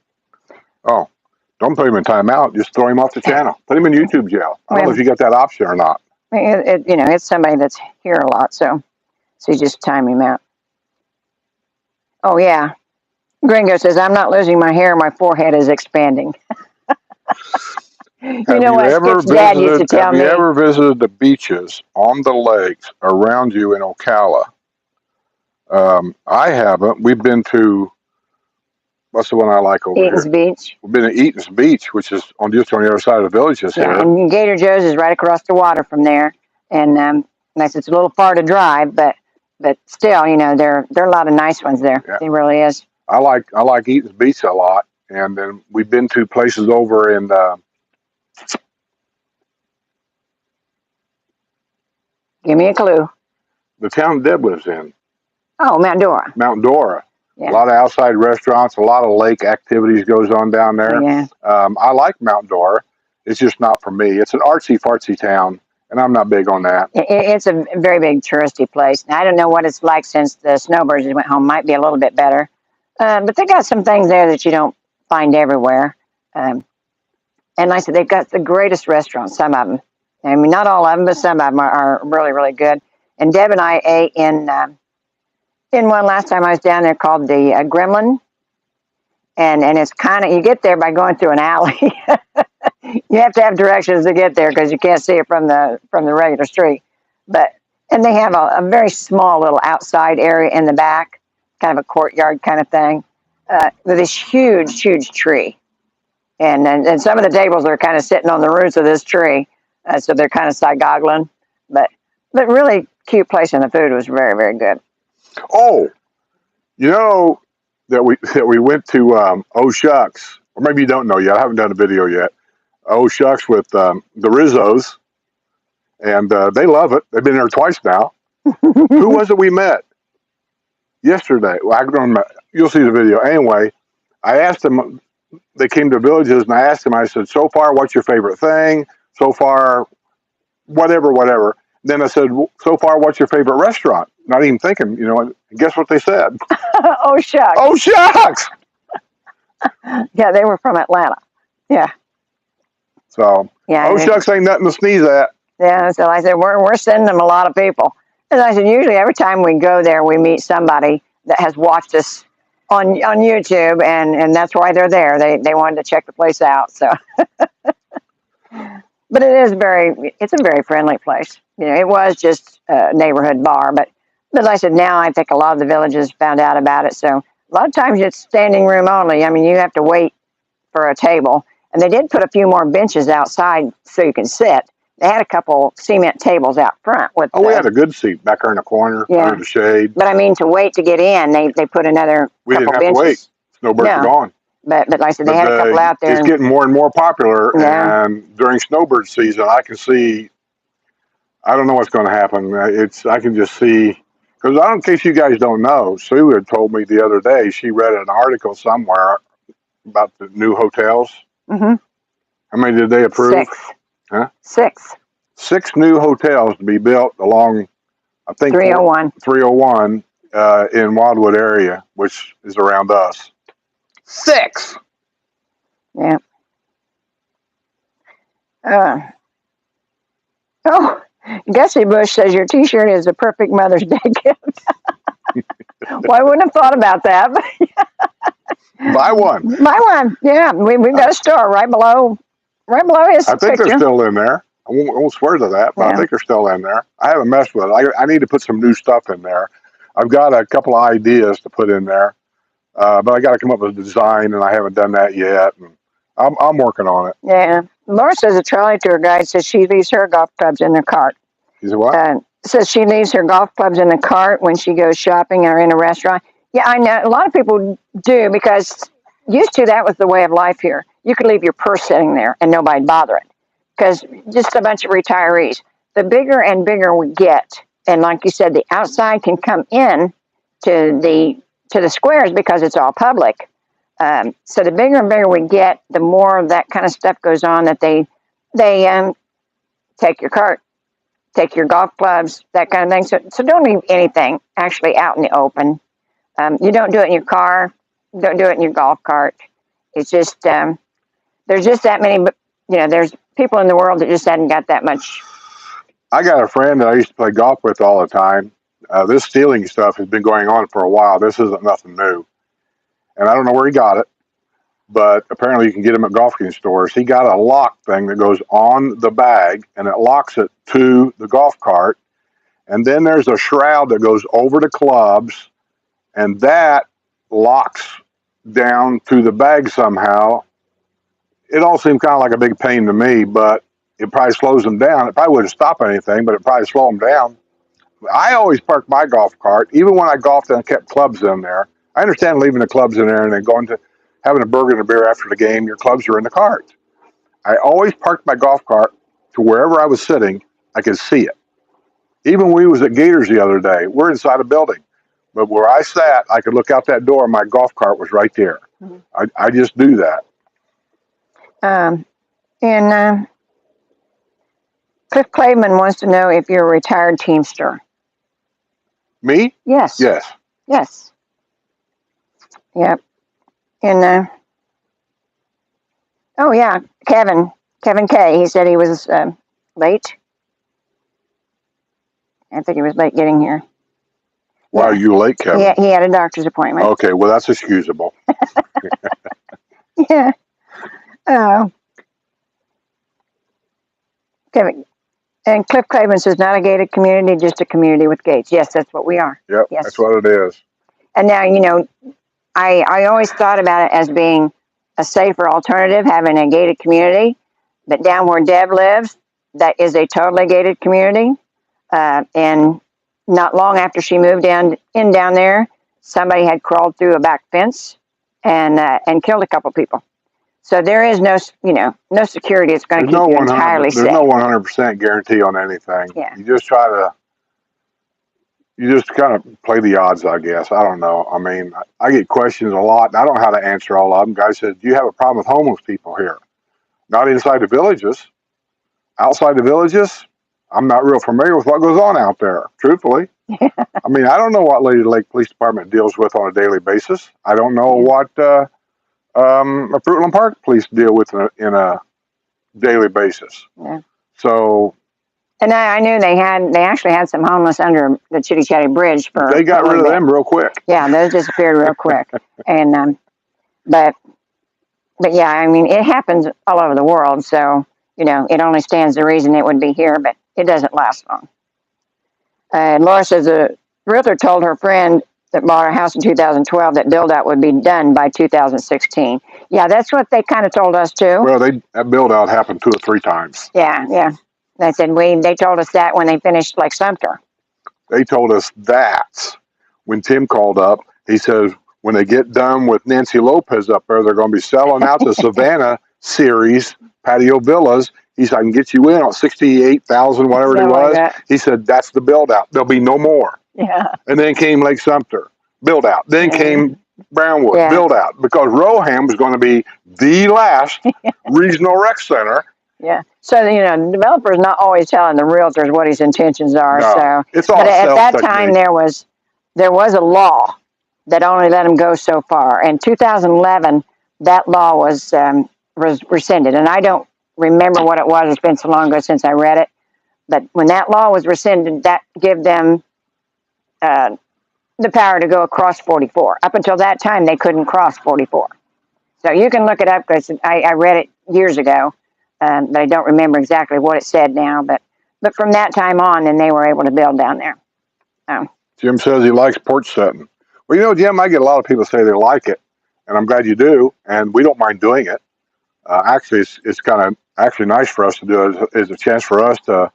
Oh, don't put him in timeout. Just throw him off the channel. Put him in YouTube jail. I don't know if you got that option or not. It's somebody that's here a lot, so you just time him out. Oh, yeah. Gringo says, I'm not losing my hair. My forehead is expanding. You know what Skip's dad used to tell me? Have you ever visited the beaches on the lakes around you in Ocala? I haven't. We've been to, what's the one I like over Eaton's here? Beach. We've been to Eaton's Beach, which is just on the other side of the village here. And Gator Joe's is right across the water from there. And it's a little far to drive, but still, there are a lot of nice ones there. Yeah. It really is. I like Eaton's Beach a lot. And then we've been to places over in give me a clue. The town Deb lives in. Oh, Mount Dora. Mount Dora. Yeah. A lot of outside restaurants, a lot of lake activities goes on down there. Yeah. I like Mount Dora. It's just not for me. It's an artsy-fartsy town, and I'm not big on that. It's a very big touristy place. Now, I don't know what it's like since the snowbirds went home. Might be a little bit better. But they got some things there that you don't find everywhere. And like I said, they've got the greatest restaurants, some of them. I mean, not all of them, but some of them are really, really good. And Deb and I ate in one last time I was down there called the Gremlin. And it's kind of, you get there by going through an alley. You have to have directions to get there because you can't see it from the regular street. And they have a very small little outside area in the back, kind of a courtyard kind of thing, with this huge, huge tree. And some of the tables are kind of sitting on the roots of this tree. So they're kind of side goggling, but really cute place, and the food was very, very good. Oh, you know that we went to Oh Shucks, or maybe you don't know yet. I haven't done a video yet. Oh Shucks with the Rizzos, and they love it. They've been there twice now. Who was it we met yesterday? Well, I don't remember. You'll see the video. Anyway, I asked them. They came to Villages, and I asked them. I said, "So far, what's your favorite thing? So far, whatever." Then I said, "So far, what's your favorite restaurant?" Not even thinking, and guess what they said? Oh shucks! Oh shucks! Yeah, they were from Atlanta. Yeah. So, yeah, oh shucks ain't nothing to sneeze at. Yeah, so I said we're sending them a lot of people. And I said usually every time we go there, we meet somebody that has watched us on YouTube, and that's why they're there. They wanted to check the place out. So, but it's a very friendly place. It was just a neighborhood bar, but as I said, now I think a lot of the Villages found out about it. So a lot of times it's standing room only. I mean, you have to wait for a table, and they did put a few more benches outside so you can sit. They had a couple cement tables out front with. Oh, we had a good seat back there in the corner under the shade. But I mean, to wait to get in, they put another we couple didn't have benches. To wait. Snowbirds are gone. But like I said, they had a couple out there. It's getting more and more popular, and during snowbird season, I can see. I don't know what's going to happen. I can just see, because in case you guys don't know, Sue had told me the other day she read an article somewhere about the new hotels. Mm-hmm. How many did they approve? 6. Huh? 6. 6 new hotels to be built along, I think 301. 301 in Wildwood area, which is around us. 6. Yeah. Gussie Bush says your T-shirt is a perfect Mother's Day gift. Well, I wouldn't have thought about that. Buy one. Buy one. Yeah, we've got a store right below his I think picture. they're still in there. I won't swear to that, but I think they're still in there. I haven't messed with it. I need to put some new stuff in there. I've got a couple of ideas to put in there, but I got to come up with a design, and I haven't done that yet. And I'm working on it. Yeah. Laura says a trolley tour guide says she leaves her golf clubs in her cart. You said what? Says she leaves her golf clubs in the cart when she goes shopping or in a restaurant. Yeah, I know. A lot of people do, because used to that was the way of life here. You could leave your purse sitting there and nobody'd bother it, because just a bunch of retirees. The bigger and bigger we get, and like you said, the outside can come in to the squares because it's all public. So the bigger and bigger we get, the more of that kind of stuff goes on, that they take your cart, take your golf clubs, that kind of thing. So don't leave anything actually out in the open. You don't do it in your car. Don't do it in your golf cart. It's just there's just that many. There's people in the world that just hadn't got that much. I got a friend that I used to play golf with all the time. This stealing stuff has been going on for a while. This isn't nothing new. And I don't know where he got it, but apparently you can get them at golf stores. He got a lock thing that goes on the bag, and it locks it to the golf cart. And then there's a shroud that goes over the clubs, and that locks down to the bag somehow. It all seemed kind of like a big pain to me, but it probably slows them down. It probably wouldn't stop anything, but it probably slow them down. I always parked my golf cart, even when I golfed and I kept clubs in there. I understand leaving the clubs in there and then going to having a burger and a beer after the game. Your clubs are in the cart. I always parked my golf cart to wherever I was sitting, I could see it. Even when we was at Gators the other day, we're inside a building, but where I sat, I could look out that door and my golf cart was right there. Mm-hmm. I just do that. And Cliff Clayman wants to know if you're a retired Teamster. Me? Yes. Yes. Yes. Yep. And oh yeah, Kevin K. He said he was late. I think he was late getting here. Why are you late, Kevin? He had a doctor's appointment. Okay, well that's excusable. Yeah. Kevin. And Cliff Clavin says, not a gated community, just a community with gates. Yes, that's what we are. Yep, yes. That's what it is. And now, I always thought about it as being a safer alternative, having a gated community. But down where Deb lives, that is a totally gated community. And not long after she moved in down there, somebody had crawled through a back fence and killed a couple people. So there is no, no security. It's going to keep you entirely safe. There's no 100% guarantee on anything. Yeah. You just kind of play the odds, I guess. I don't know. I mean, I get questions a lot, and I don't know how to answer all of them. Guy said, "Do you have a problem with homeless people here?" Not inside the villages. Outside the villages, I'm not real familiar with what goes on out there, truthfully. I mean, I don't know what Lady Lake Police Department deals with on a daily basis. I don't know what a Fruitland Park Police deal with in a daily basis. Yeah. So. And I knew they actually had some homeless under the Chitty Chatty Bridge for. They got rid of them real quick. Yeah, those disappeared real quick. And but yeah, I mean, it happens all over the world. So it only stands to reason it would be here, but it doesn't last long. Laura says a realtor told her friend that bought a house in 2012 that build out would be done by 2016. Yeah, that's what they kind of told us too. Well, that build out happened 2 or 3 times. Yeah. They said they told us that when they finished Lake Sumter. They told us that when Tim called up. He says when they get done with Nancy Lopez up there, they're going to be selling out the Savannah series patio villas. He said, "I can get you in on 68,000, whatever it was." He said, "That's the build out. There'll be no more." Yeah. And then came Lake Sumter, build out. Then came Brownwood, build out, because Roham was going to be the last regional rec center. Yeah. So, the developer's not always telling the realtors what his intentions are. No, so, it's all but at that technique. time, there was a law that only let them go so far. In 2011, that law was rescinded. And I don't remember what it was. It's been so long ago since I read it. But when that law was rescinded, that gave them the power to go across 44. Up until that time, they couldn't cross 44. So you can look it up because I read it years ago. But I don't remember exactly what it said now. But from that time on, then they were able to build down there. Jim says he likes Porch Settin. Well, Jim, I get a lot of people say they like it, and I'm glad you do, and we don't mind doing it. Actually, it's kind of actually nice for us to do it. It's a chance for us to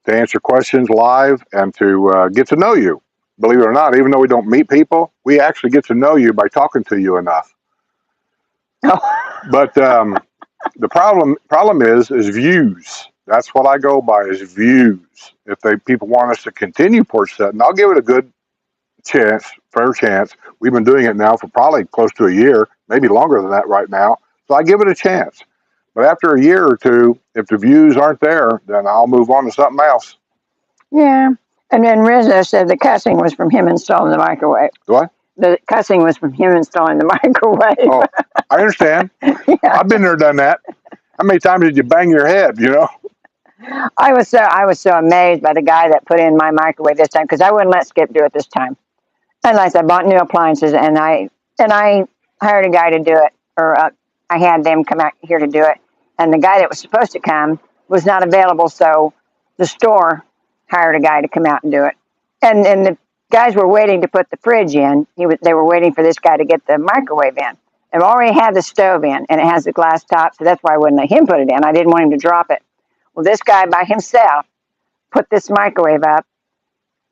answer questions live and to get to know you. Believe it or not, even though we don't meet people, we actually get to know you by talking to you enough. Oh. But the problem is views. That's what I go by, is views. If people want us to continue Porch Settin, I'll give it a good chance, fair chance. We've been doing it now for probably close to a year, maybe longer than that right now. So I give it a chance. But after a year or two, if the views aren't there, then I'll move on to something else. Yeah. And then Rizzo said the cussing was from him installing the microwave. What? The cussing was from him installing the microwave. Oh, I understand. Yeah. I've been there, done that. How many times did you bang your head, I was so amazed by the guy that put in my microwave this time, because I wouldn't let Skip do it this time. Unless I bought new appliances and I hired a guy to do it, or I had them come out here to do it. And the guy that was supposed to come was not available, so the store hired a guy to come out and do it. And the guys were waiting to put the fridge in. They were waiting for this guy to get the microwave in. I've already had the stove in, and it has the glass top, so that's why I wouldn't let him put it in. I didn't want him to drop it. Well, this guy by himself put this microwave up,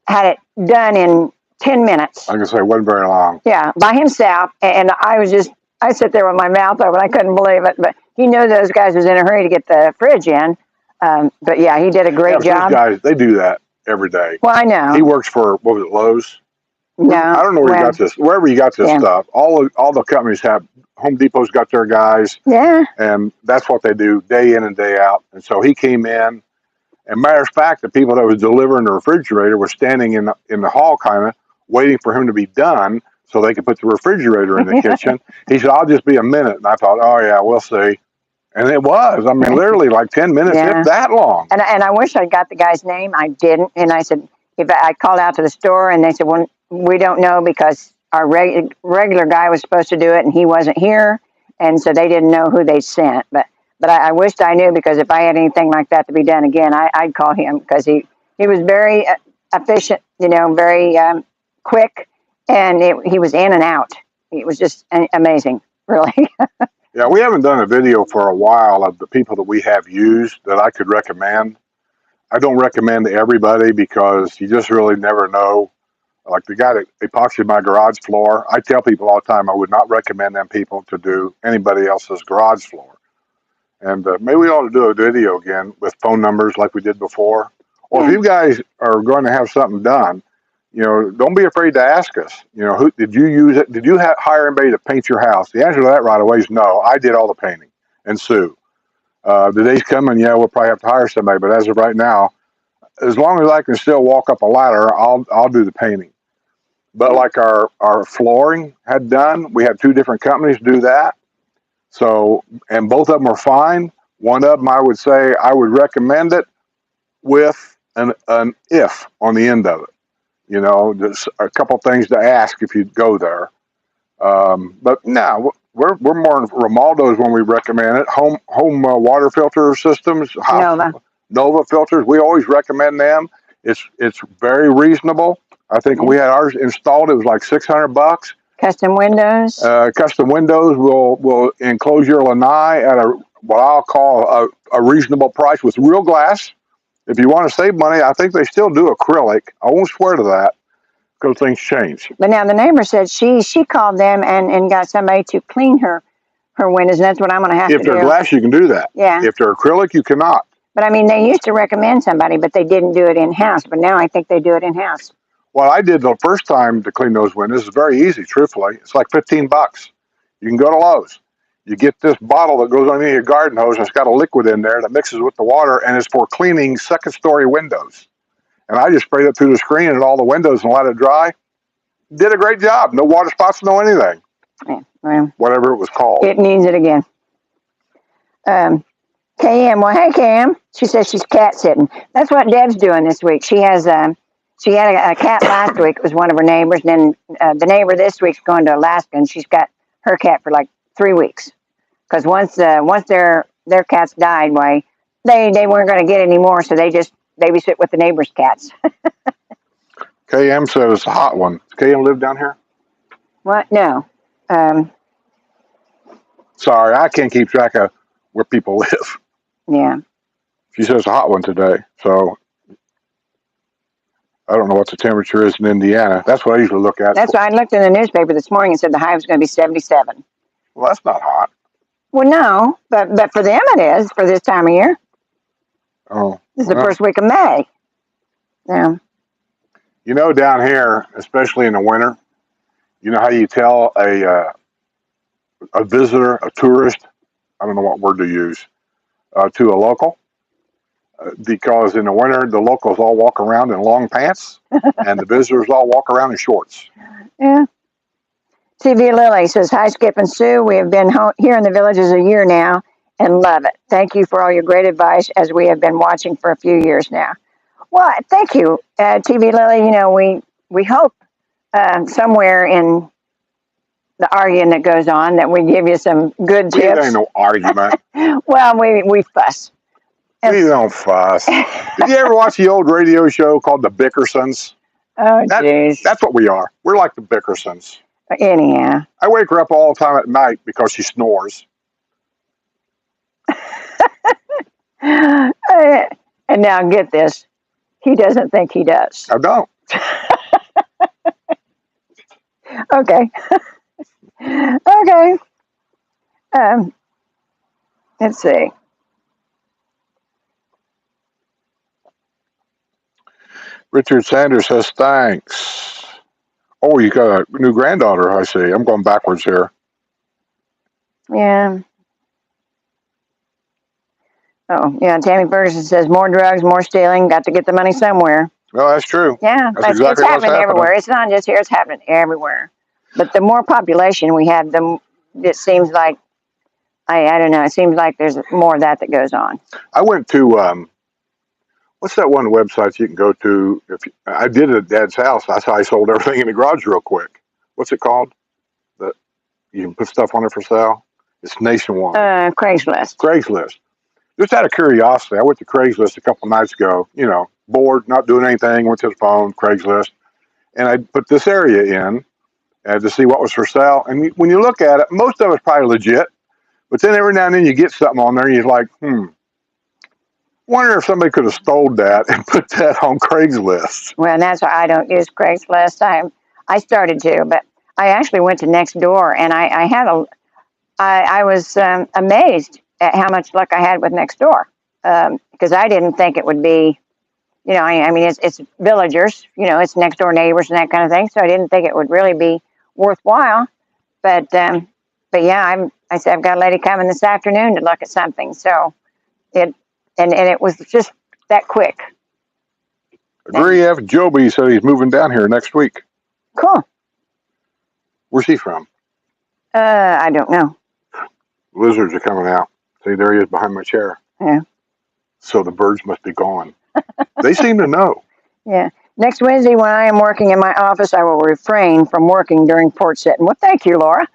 had it done in 10 minutes. I can say it wasn't very long. Yeah, by himself, and I sit there with my mouth open. I couldn't believe it, but he knew those guys was in a hurry to get the fridge in. But yeah, he did a great job. Those guys, they do that every day. Well, I know. He works for, what was it, Lowe's? No, I don't know where you got this. Wherever you got this stuff, all the companies have. Home Depot's got their guys. Yeah. And that's what they do day in and day out. And so he came in. And matter of fact, the people that was delivering the refrigerator were standing in the hall, kind of waiting for him to be done so they could put the refrigerator in the kitchen. He said, "I'll just be a minute." And I thought, "Oh yeah, we'll see." And it was. I mean, literally like 10 minutes, if that long. And I wish I got the guy's name. I didn't. And I said, if I called out to the store, and they said, "Well, we don't know because our regular guy was supposed to do it and he wasn't here." And so they didn't know who they sent. But I wished I knew, because if I had anything like that to be done again, I'd call him, because he was very efficient, very quick, and he was in and out. It was just amazing, really. Yeah, we haven't done a video for a while of the people that we have used that I could recommend. I don't recommend to everybody because you just really never know. Like the guy that epoxied my garage floor, I tell people all the time I would not recommend them people to do anybody else's garage floor. And maybe we ought to do a video again with phone numbers like we did before. Or if Yeah. you guys are going to have something done, don't be afraid to ask us. Who did you use it? Did you hire anybody to paint your house? The answer to that right away is no. I did all the painting. And Sue. The day's coming, yeah, we'll probably have to hire somebody. But as of right now, as long as I can still walk up a ladder, I'll do the painting. But like our flooring had done, we had two different companies do that. So, and both of them were fine. One of them, I would say, I would recommend it with an if on the end of it. There's a couple things to ask if you go there. But no, we're more Romaldo's when we recommend it. Home water filter systems, Nova filters. We always recommend them. It's very reasonable. I think we had ours installed. It was like $600. Custom windows. Custom windows will enclose your lanai at what I'll call a reasonable price with real glass. If you want to save money, I think they still do acrylic. I won't swear to that because things change. But now the neighbor said she called them and got somebody to clean her windows, and that's what I'm going to have to do. If they're glass, you can do that. Yeah. If they're acrylic, you cannot. But I mean, they used to recommend somebody, but they didn't do it in-house. But now I think they do it in-house. What I did the first time to clean those windows is very easy, truthfully. It's like $15. You can go to Lowe's. You get this bottle that goes underneath your garden hose, and it's got a liquid in there that mixes with the water, and it's for cleaning second-story windows. And I just sprayed it through the screen and all the windows and let it dry. Did a great job. No water spots, no anything. Yeah, well, whatever it was called. It needs it again. KM, well, hey, Cam. She says she's cat sitting. That's what Deb's doing this week. She has she had a cat last week. It was one of her neighbors. And then the neighbor this week's going to Alaska, and she's got her cat for like 3 weeks. Because once their cats died, they weren't going to get any more, so they just babysit with the neighbor's cats. KM says hot one. Does KM live down here? What? No. Sorry, I can't keep track of where people live. Yeah. She says a hot one today, so I don't know what the temperature is in Indiana. That's what I usually look at. That's why I looked in the newspaper this morning and said the high was going to be 77. Well, that's not hot. Well, no, but for them it is for this time of year. Oh. This is the first week of May. Yeah. Down here, especially in the winter, you know how you tell a visitor, a tourist, I don't know what word to use, to a local? Because in the winter, the locals all walk around in long pants, and the visitors all walk around in shorts. Yeah. TV Lily says, hi, Skip and Sue. We have been here in the villages a year now and love it. Thank you for all your great advice as we have been watching for a few years now. Well, thank you, TV Lily. We hope somewhere in the arguing that goes on that we give you some good tips. It ain't no argument. Well, we fuss. We don't fuss. Did you ever watch the old radio show called The Bickersons? Oh, jeez. That's what we are. We're like the Bickersons. Anyhow. I wake her up all the time at night because she snores. And now get this. He doesn't think he does. I don't. Okay. Okay. Let's see. Richard Sanders says thanks. Oh, you got a new granddaughter, I see. I'm going backwards here. Yeah. Oh, yeah. Tammy Ferguson says more drugs, more stealing. Got to get the money somewhere. Well, that's true. Yeah, that's exactly it's happening everywhere. It's not just here; it's happening everywhere. But the more population we have, it seems like I don't know. It seems like there's more of that goes on. I went to what's that one website you can go to? I did it at Dad's house. That's how I sold everything in the garage real quick. What's it called? That you can put stuff on it for sale. It's nationwide. Craigslist. Craigslist. Just out of curiosity, I went to Craigslist a couple nights ago. Bored, not doing anything. Went to the phone, Craigslist, and I put this area in to see what was for sale. And when you look at it, most of it's probably legit. But then every now and then you get something on there, and you're like, Wonder if somebody could have stole that and put that on Craigslist. Well, and that's why I don't use Craigslist. I started to, but I actually went to Nextdoor, and I was amazed at how much luck I had with Nextdoor, because I didn't think it would be, I mean, it's villagers, it's next door neighbors and that kind of thing. So I didn't think it would really be worthwhile. But yeah, I said I've got a lady coming this afternoon to look at something. So it was just that quick. Agree. F. Joby said he's moving down here next week. Cool. Where's he from? I don't know. Lizards are coming out. See, there he is behind my chair. Yeah. So the birds must be gone. They seem to know. Yeah. Next Wednesday, when I am working in my office, I will refrain from working during Porch Settin. Well, thank you, Laura.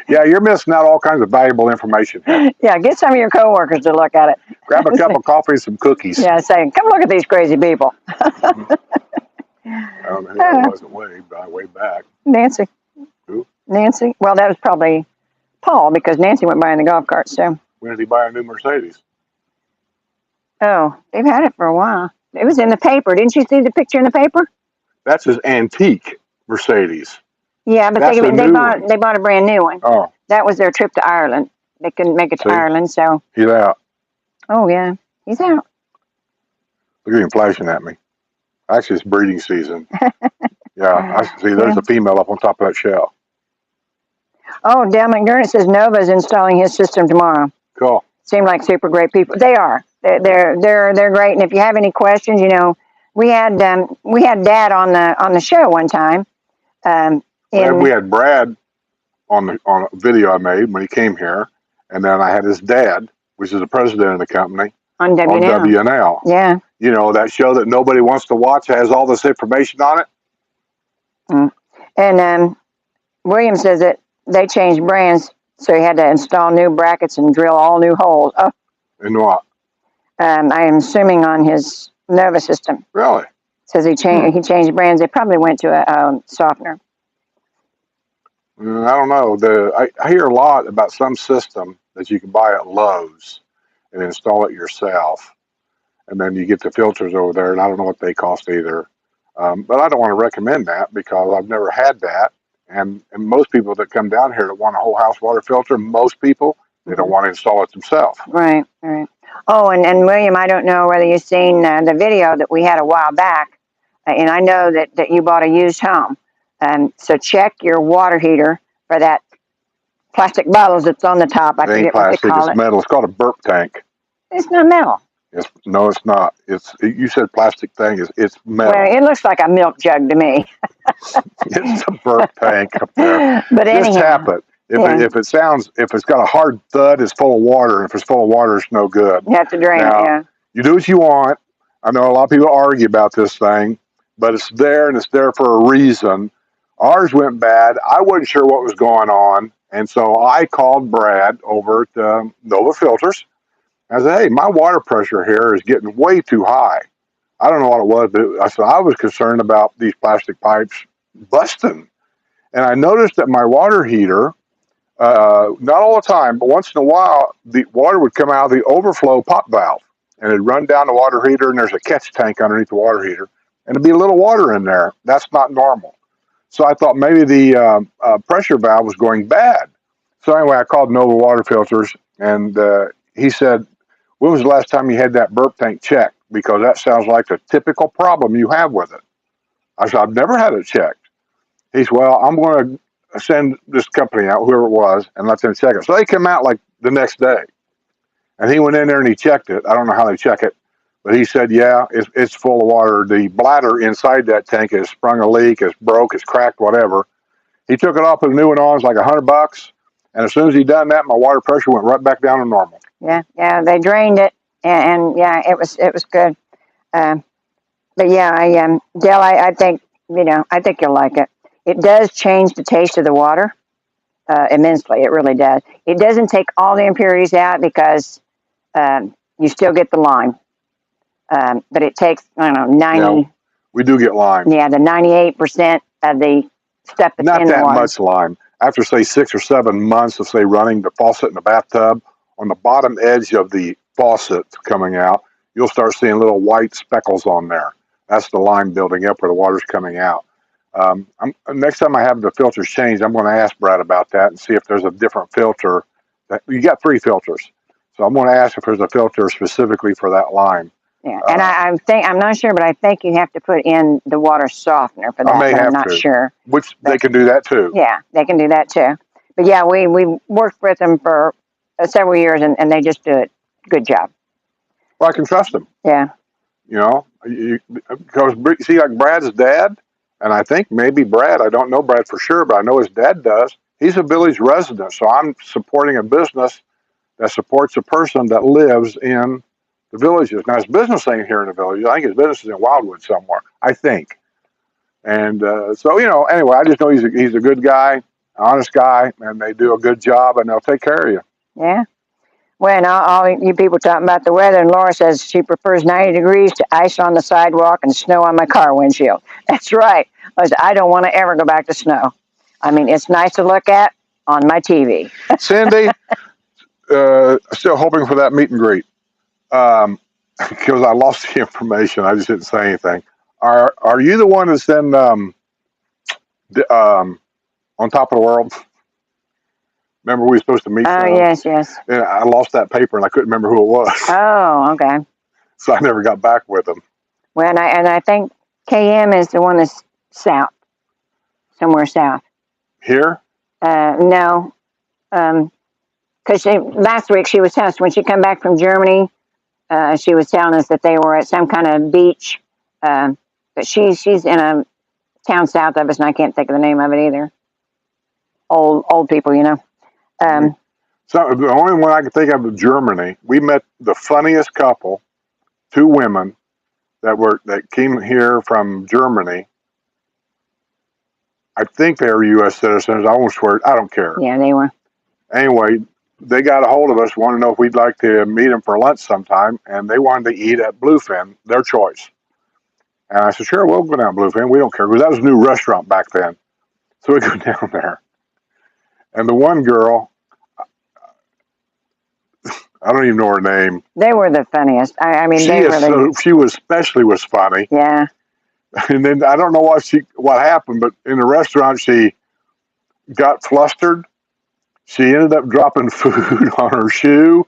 Yeah, you're missing out all kinds of valuable information here. Yeah, get some of your coworkers to look at it. Grab a cup of coffee and some cookies. Yeah, say, come look at these crazy people. I don't know who that was way back. Nancy. Who? Nancy. Well, that was probably Paul, because Nancy went by in the golf cart. So. When did he buy a new Mercedes? Oh, they've had it for a while. It was in the paper. Didn't you see the picture in the paper? That's his antique Mercedes. Yeah, but they bought a brand new one. Oh. That was their trip to Ireland. They couldn't make it to Ireland, so. He's out. Oh, yeah. He's out. Look at him flashing at me. Actually, it's breeding season. Yeah, I see. There's a female up on top of that shell. Oh, Dale McDermott says Nova's installing his system tomorrow. Cool. Seem like super great people. They are. They're great. And if you have any questions, we had Dad on the show one time. We had Brad on a video I made when he came here, and then I had his dad, which is the president of the company, on WNL. Yeah. That show that nobody wants to watch has all this information on it. Mm. And William says that they changed brands, so he had to install new brackets and drill all new holes. Oh. And what? I am assuming on his Nova system. Really? Says he changed brands. They probably went to a softener. I don't know. I hear a lot about some system that you can buy at Lowe's and install it yourself, and then you get the filters over there, and I don't know what they cost either. But I don't want to recommend that because I've never had that. And most people that come down here that want a whole house water filter, most people, they don't want to install it themselves. Right. Oh, and William, I don't know whether you've seen the video that we had a while back, and I know that you bought a used home. So check your water heater for that plastic bottles that's on the top. I forget what they call it. It's metal. It's called a burp tank. It's not metal. No, it's not. You said plastic thing. It's metal. Well, it looks like a milk jug to me. It's a burp tank up there. But anyhow, just tap it. If it's got a hard thud, it's full of water. If it's full of water, it's no good. You have to drain it. Yeah. You do what you want. I know a lot of people argue about this thing, but it's there and it's there for a reason. Ours went bad. I wasn't sure what was going on, and so I called Brad over at Nova Filters. I said, hey, my water pressure here is getting way too high. I don't know what it was, but I was concerned about these plastic pipes busting. And I noticed that my water heater, not all the time, but once in a while, the water would come out of the overflow pop valve. And it'd run down the water heater, and there's a catch tank underneath the water heater. And there'd be a little water in there. That's not normal. So I thought maybe the pressure valve was going bad. So anyway, I called Nova Water Filters, and he said, when was the last time you had that burp tank checked? Because that sounds like the typical problem you have with it. I said, I've never had it checked. He said, well, I'm going to send this company out, whoever it was, and let them check it. So they come out like the next day. And he went in there and he checked it. I don't know how they check it, but he said, yeah, it's full of water. The bladder inside that tank has sprung a leak, it's broke, it's cracked, whatever. He took it off, put a new one on, it's like $100. And as soon as he done that, my water pressure went right back down to normal. Yeah, they drained it, and yeah, it was good. But yeah, Dale, I think you'll like it. It does change the taste of the water immensely. It really does. It doesn't take all the impurities out because you still get the lime, but it takes 90. Yeah, we do get lime. Yeah, the 98% of the stuff that's not in the water. Not that much lime. After say 6 or 7 months of say running the faucet in the bathtub, on the bottom edge of the faucet coming out, you'll start seeing little white speckles on there. That's the line building up where the water's coming out. Next time I have the filters changed, I'm going to ask Brad about that and see if there's a different filter. You got 3 filters, so I'm going to ask if there's a filter specifically for that line. Yeah, and I'm not sure, but I think you have to put in the water softener for that. I may but have I'm not to. sure. Which they can do that too. Yeah, they can do that too. But yeah, we worked with them for several years, and they just do it. Good job. Well, I can trust them. Yeah. You know, because see, like Brad's dad, and I think maybe Brad. I don't know Brad for sure, but I know his dad does. He's a village resident, so I'm supporting a business that supports a person that lives in the villages. Now, his business ain't here in the village. I think his business is in Wildwood somewhere. I think. And so, you know, anyway, I just know he's a good guy, honest guy, and they do a good job, and they'll take care of you. Yeah. Well, and all you people talking about the weather, and Laura says she prefers 90 degrees to ice on the sidewalk and snow on my car windshield. That's right. I don't want to ever go back to snow. I mean, it's nice to look at on my TV. Cindy, still hoping for that meet and greet. Because I lost the information. I just didn't say anything. Are you the one that's in on top of the world? Remember we were supposed to meet? Oh, yes. And I lost that paper and I couldn't remember who it was. Oh, okay. So I never got back with them. Well, and I think KM is the one that's south, somewhere south. Here? No. Because last week she was telling us when she came back from Germany, she was telling us that they were at some kind of beach. But she's in a town south of us, and I can't think of the name of it either. Old people, you know. So the only one I can think of is Germany. We met the funniest couple, 2 women that came here from Germany. I think they were U.S. citizens. I won't swear. I don't care. Yeah, they were. Anyway, they got a hold of us, wanted to know if we'd like to meet them for lunch sometime, and they wanted to eat at Bluefin, their choice. And I said, sure, we'll go down Bluefin. We don't care, because that was a new restaurant back then. So we go down there. And the one girl, I don't even know her name. They were the funniest. I mean, she was especially was funny. Yeah. And then I don't know what happened, but in the restaurant she got flustered. She ended up dropping food on her shoe,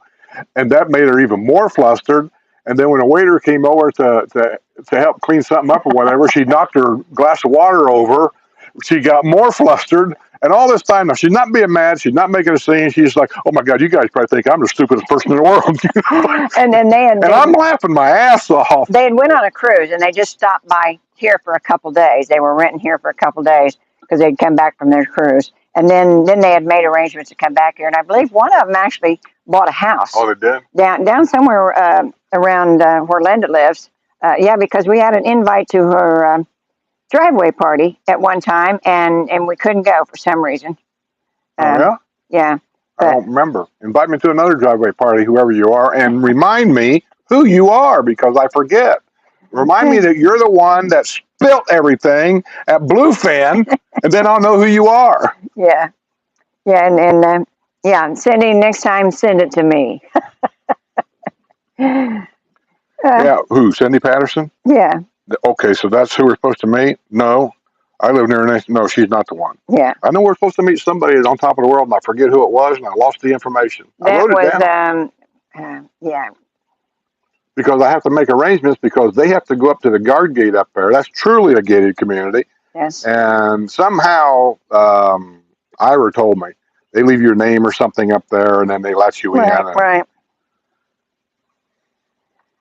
and that made her even more flustered. And then when a waiter came over to help clean something up or whatever, she knocked her glass of water over. She got more flustered. And all this time, now, she's not being mad. She's not making a scene. She's like, oh, my God, you guys probably think I'm the stupidest person in the world. And then I'm laughing my ass off. They had went on a cruise, and they just stopped by here for a couple days. They were renting here for a couple days because they'd come back from their cruise. And then they had made arrangements to come back here. And I believe one of them actually bought a house. Oh, they did? Down somewhere around where Linda lives. Yeah, because we had an invite to her driveway party at one time, and we couldn't go for some reason. Oh, yeah? Yeah. I don't remember. Invite me to another driveway party, whoever you are, and remind me who you are, because I forget. Remind me that you're the one that spilt everything at Bluefin, and then I'll know who you are. Yeah. Yeah, and yeah, Cindy, next time, send it to me. Yeah, who? Cindy Patterson? Yeah. Okay, so that's who we're supposed to meet? No. I live near next. No, she's not the one. Yeah. I know we're supposed to meet somebody on top of the world, and I forget who it was, and I lost the information. That I wrote it down. Yeah. Because I have to make arrangements because they have to go up to the guard gate up there. That's truly a gated community. Yes. And somehow, Ira told me, they leave your name or something up there, and then they let you in. Right.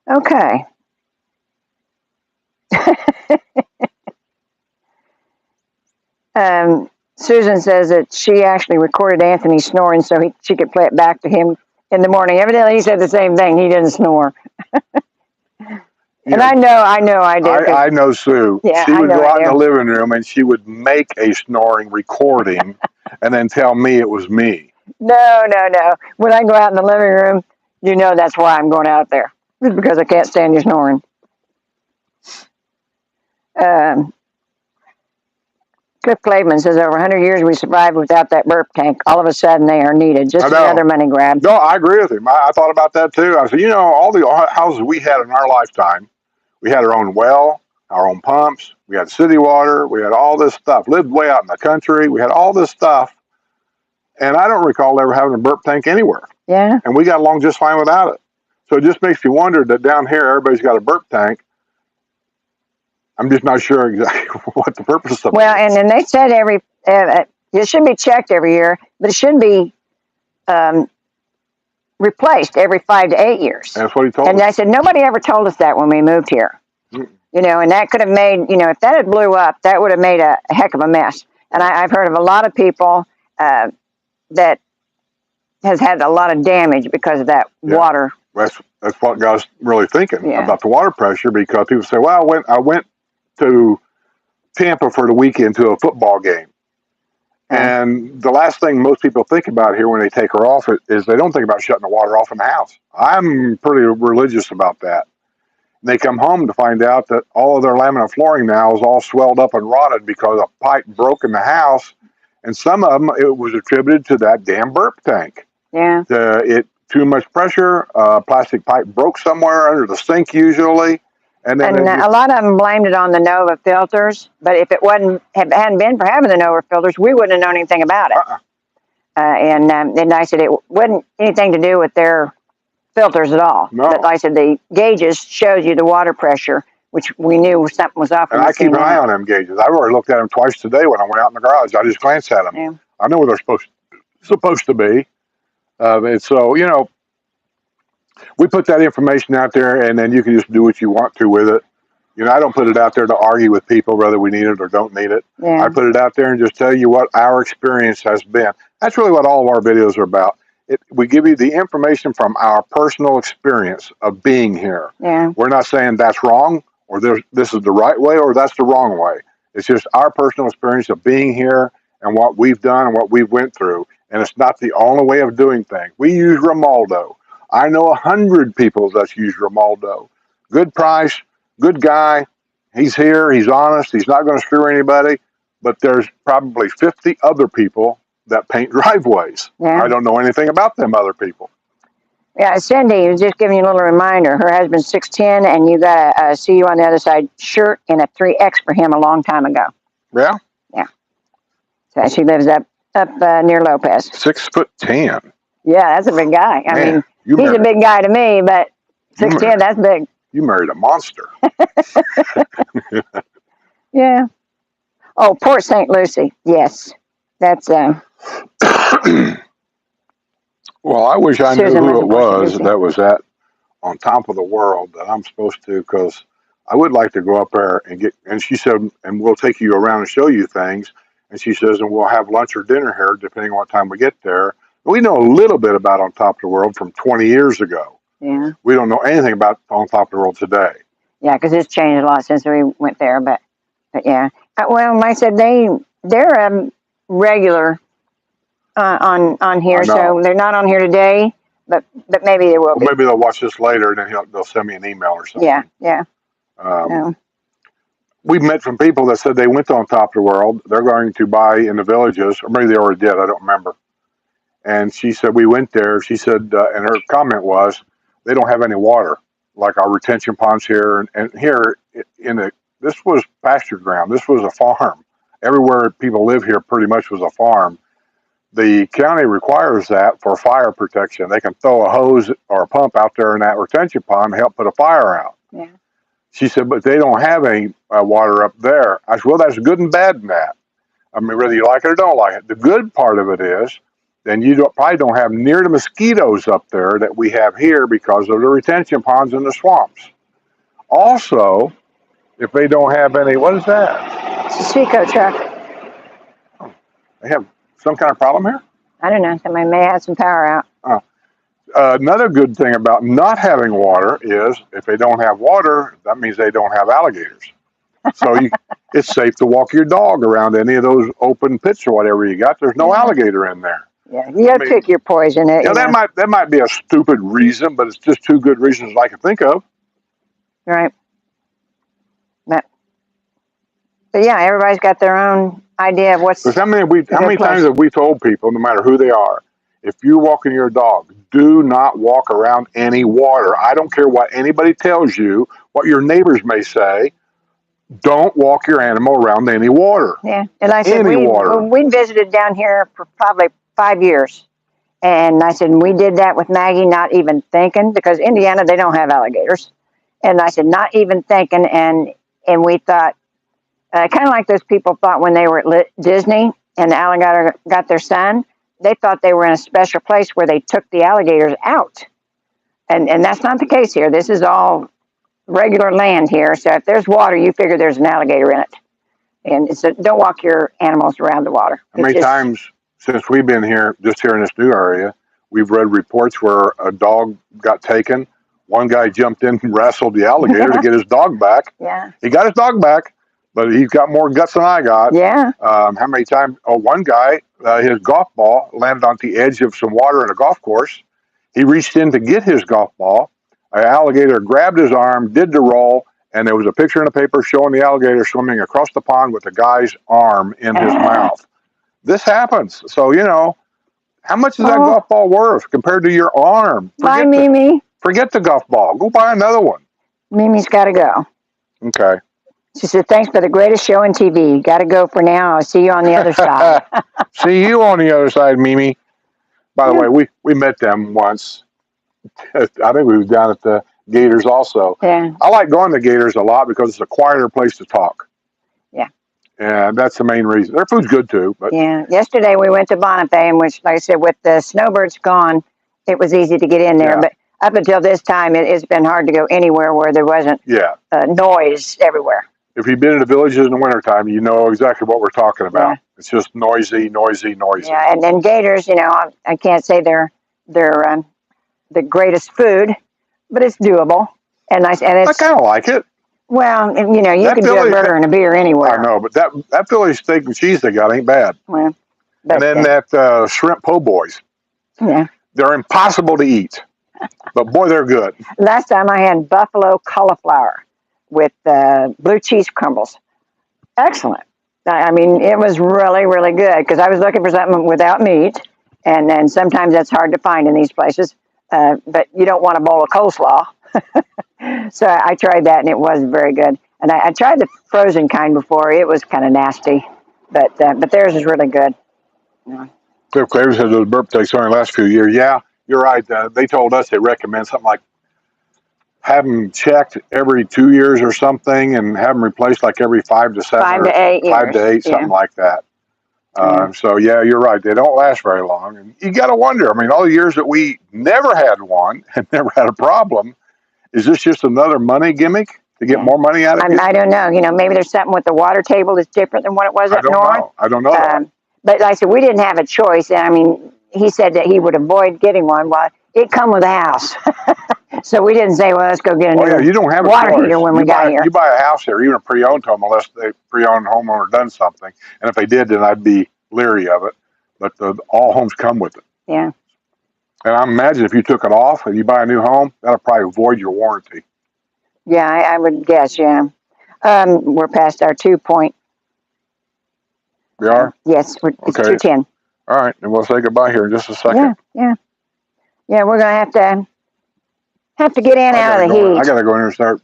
Okay. Susan says that she actually recorded Anthony snoring so she could play it back to him in the morning. Evidently, he said the same thing. He didn't snore. And I know I did. I know Sue. Yeah, she would go out in the living room and she would make a snoring recording and then tell me it was me. No. When I go out in the living room, you know that's why I'm going out there. It's because I can't stand you snoring. Cliff Claveman says over 100 years we survived without that burp tank. All of a sudden they are needed. Just another money grab. No, I agree with him. I thought about that too. I said, all the houses we had in our lifetime, we had our own well, our own pumps, we had city water, we had all this stuff. Lived way out in the country, we had all this stuff, and I don't recall ever having a burp tank anywhere. Yeah. And we got along just fine without it. So it just makes you wonder that down here everybody's got a burp tank. I'm just not sure exactly what the purpose of it is. Well, and then they said it should be checked every year, but it should be replaced every 5 to 8 years. That's what he told us. And I said, nobody ever told us that when we moved here. And that could have made, if that had blew up, that would have made a heck of a mess. And I've heard of a lot of people that has had a lot of damage because of that water. That's what got us really thinking about the water pressure, because people say, well, I went to Tampa for the weekend to a football game. And the last thing most people think about here when they take her off is they don't think about shutting the water off in the house. I'm pretty religious about that. And they come home to find out that all of their laminate flooring now is all swelled up and rotted because a pipe broke in the house. And some of them, it was attributed to that damn burp tank. Yeah. Too much pressure, plastic pipe broke somewhere under the sink usually. And then a lot of them blamed it on the Nova filters, but if it hadn't been for having the Nova filters, we wouldn't have known anything about it. And I said it wasn't anything to do with their filters at all. No. But I said the gauges shows you the water pressure, which we knew something was off. And I keep an eye on them gauges. I've already looked at them twice today when I went out in the garage. I just glanced at them. Yeah. I know where they're supposed to be. And so, we put that information out there, and then you can just do what you want to with it. I don't put it out there to argue with people whether we need it or don't need it. Yeah. I put it out there and just tell you what our experience has been. That's really what all of our videos are about. We give you the information from our personal experience of being here. Yeah. We're not saying that's wrong, or this is the right way, or that's the wrong way. It's just our personal experience of being here and what we've done and what we've went through. And it's not the only way of doing things. We use Romaldo. I know 100 people that use Romaldo. Good price, good guy. He's here. He's honest. He's not going to screw anybody. But there's probably 50 other people that paint driveways. Yeah. I don't know anything about them other people. Yeah, Cindy was just giving you a little reminder. Her husband's 6'10", and you got a See You on the Other Side shirt and a 3X for him a long time ago. Yeah? Yeah. So she lives up near Lopez. 6'10". Yeah, that's a big guy. I mean, he's a big guy to me, but 6'10", that's big. You married a monster. Yeah. Oh, Port St. Lucie. Yes. That's well, I wish I Susan knew who it was was that was on top of the world that I'm supposed to, because I would like to go up there and she said, and we'll take you around and show you things. And she says, and we'll have lunch or dinner here, depending on what time we get there. We know a little bit about On Top of the World from 20 years ago. Yeah. We don't know anything about On Top of the World today. Yeah, because it's changed a lot since we went there. But yeah. Well, like I said, they're regular on here, so they're not on here today, but maybe they will be. Maybe they'll watch this later, and then they'll send me an email or something. Yeah. We've met some people that said they went to On Top of the World. They're going to buy in the villages, or maybe they already did. I don't remember. And she said, we went there. She said, and her comment was, they don't have any water, like our retention ponds here. And here, this was pasture ground. This was a farm. Everywhere people live here pretty much was a farm. The county requires that for fire protection. They can throw a hose or a pump out there in that retention pond to help put a fire out. Yeah. She said, but they don't have any water up there. I said, well, that's good and bad in that. I mean, whether you like it or don't like it. The good part of it is, then you probably don't have near the mosquitoes up there that we have here because of the retention ponds and the swamps. Also, if they don't have any, what is that? It's a Seco truck. Oh, they have some kind of problem here? I don't know. Somebody may have some power out. Another good thing about not having water is if they don't have water, that means they don't have alligators. So it's safe to walk your dog around any of those open pits or whatever you got. There's no alligator in there. Yeah, you got to pick your poison. That might be a stupid reason, but it's just two good reasons I can think of. Right. But yeah, everybody's got their own idea of what's Because how a many good times place. have we told people, no matter who they are, if you're walking your dog, do not walk around any water. I don't care what anybody tells you, what your neighbors may say. Don't walk your animal around any water. Yeah, and I said Any water. we visited down here for probably 5 years, and I said we did that with Maggie, not even thinking, because Indiana they don't have alligators, and I said not even thinking, and we thought kind of like those people thought when they were at Disney and the alligator got their son, they thought they were in a special place where they took the alligators out, and that's not the case here. This is all regular land here, so if there's water, you figure there's an alligator in it. And so don't walk your animals around the water. How many times since we've been here, just here in this new area, we've read reports where a dog got taken. One guy jumped in and wrestled the alligator to get his dog back. Yeah. He got his dog back, but he's got more guts than I got. Yeah. How many times? Oh, one guy, his golf ball landed on the edge of some water in a golf course. He reached in to get his golf ball. An alligator grabbed his arm, did the roll, and there was a picture in the paper showing the alligator swimming across the pond with the guy's arm in his mouth. This happens. So, you know, how much is that golf ball worth compared to your arm? Bye, Mimi. Forget the golf ball. Go buy another one. Mimi's got to go. Okay. She said, thanks for the greatest show on TV. Got to go for now. I'll see you on the other side. See you on the other side, Mimi. By the way, we met them once. I think we was down at the Gators also. Yeah. I like going to Gators a lot because it's a quieter place to talk. Yeah. And that's the main reason. Their food's good too. But yeah. Yesterday we went to Bonifay, which, like I said, with the snowbirds gone, it was easy to get in there. Yeah. But up until this time, it's been hard to go anywhere where there wasn't noise everywhere. If you've been in the villages in the wintertime, you know exactly what we're talking about. Yeah. It's just noisy, noisy, noisy. Yeah, and then Gators, you know, I can't say they're the greatest food, but it's doable. And nice, and it's, I kind of like it. Well, you know, you can do a burger and a beer anywhere. I know, but that Philly steak and cheese they got ain't bad. Well, and then that shrimp po' boys. Yeah. They're impossible to eat, but boy, they're good. Last time I had buffalo cauliflower with blue cheese crumbles. Excellent. I mean, it was really, really good because I was looking for something without meat, and then sometimes that's hard to find in these places. But you don't want a bowl of coleslaw. So I tried that, and it was very good. And I tried the frozen kind before. It was kind of nasty, but theirs is really good. Yeah. Cliff Clavers had those burp takes on the last few years. Yeah, you're right. They told us they recommend something like have them checked every 2 years or something, and have them replaced like every 5 to 7, 5 to 8 years. 5 to 8, something like that. So yeah, you're right. They don't last very long, and you got to wonder. I mean, all the years that we never had one and never had a problem, is this just another money gimmick to get more money out of it? I don't know. You know, maybe there's something with the water table that's different than what it was up north. I don't know. But like I said, we didn't have a choice. I mean, he said that he would avoid getting one. Well, it come with a house. So we didn't say, well, let's go get a new you don't have a water choice. heater when we got here. You buy a house here, even a pre-owned home, unless the pre-owned homeowner done something. And if they did, then I'd be leery of it. But all homes come with it. Yeah. And I imagine if you took it off and you buy a new home, that'll probably void your warranty. Yeah, I would guess, yeah. We're past our 2 point. We are? Yes, it's 2:10. All right, and we'll say goodbye here in just a second. Yeah, we're going to have to get in out of the heat. I got to go in and start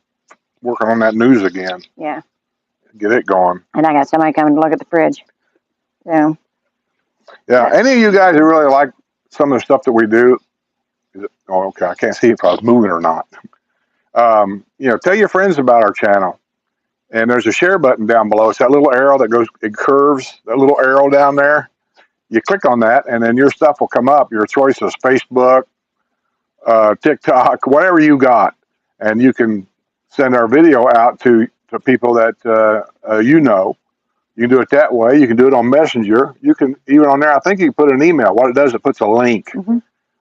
working on that news again. Yeah. Get it going. And I got somebody coming to look at the fridge. So. Yeah, any of you guys who really like some of the stuff that we do, okay, I can't see if I was moving or not. You know, tell your friends about our channel. And there's a share button down below. It's that little arrow that goes, it curves, that little arrow down there. You click on that, and then your stuff will come up. Your choice is Facebook, TikTok, whatever you got. And you can send our video out to people that you know. You can do it that way. You can do it on Messenger. You can, even on there, I think you can put an email. What it does, it puts a link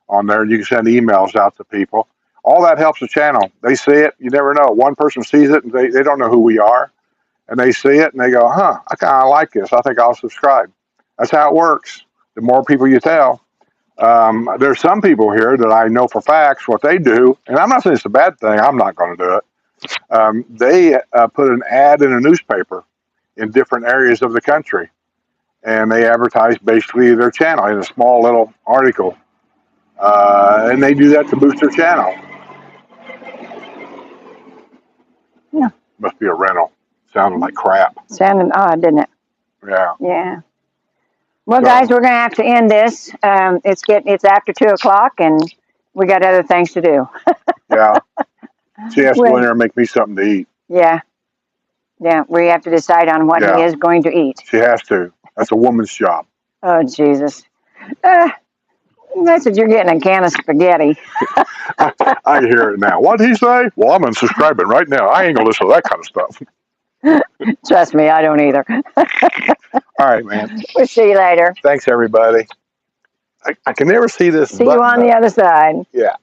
on there, and you can send emails out to people. All that helps the channel. They see it. You never know. One person sees it, and they don't know who we are. And they see it, and they go, I kind of like this. I think I'll subscribe. That's how it works. The more people you tell. There's some people here that I know for facts what they do, and I'm not saying it's a bad thing. I'm not going to do it. They put an ad in a newspaper in different areas of the country. and they advertise basically their channel in a small little article. And they do that to boost their channel. Yeah. Must be a rental. Sounded like crap. Sounded odd, didn't it? Yeah. Yeah. Well, So, guys, we're gonna have to end this. It's after 2 o'clock, and we got other things to do. yeah. She has to go Well, in there and make me something to eat. yeah, yeah. We have to decide on what he Yeah. is going to eat. She has to. That's a woman's job. Oh, Jesus. I said, you're getting a can of spaghetti. I hear it now. What'd he say? Well, I'm unsubscribing right now. I ain't gonna listen to that kind of stuff. Trust me, I don't either. All right, man. We'll see you later. Thanks, everybody. I can never see this. See you on the other side. Yeah.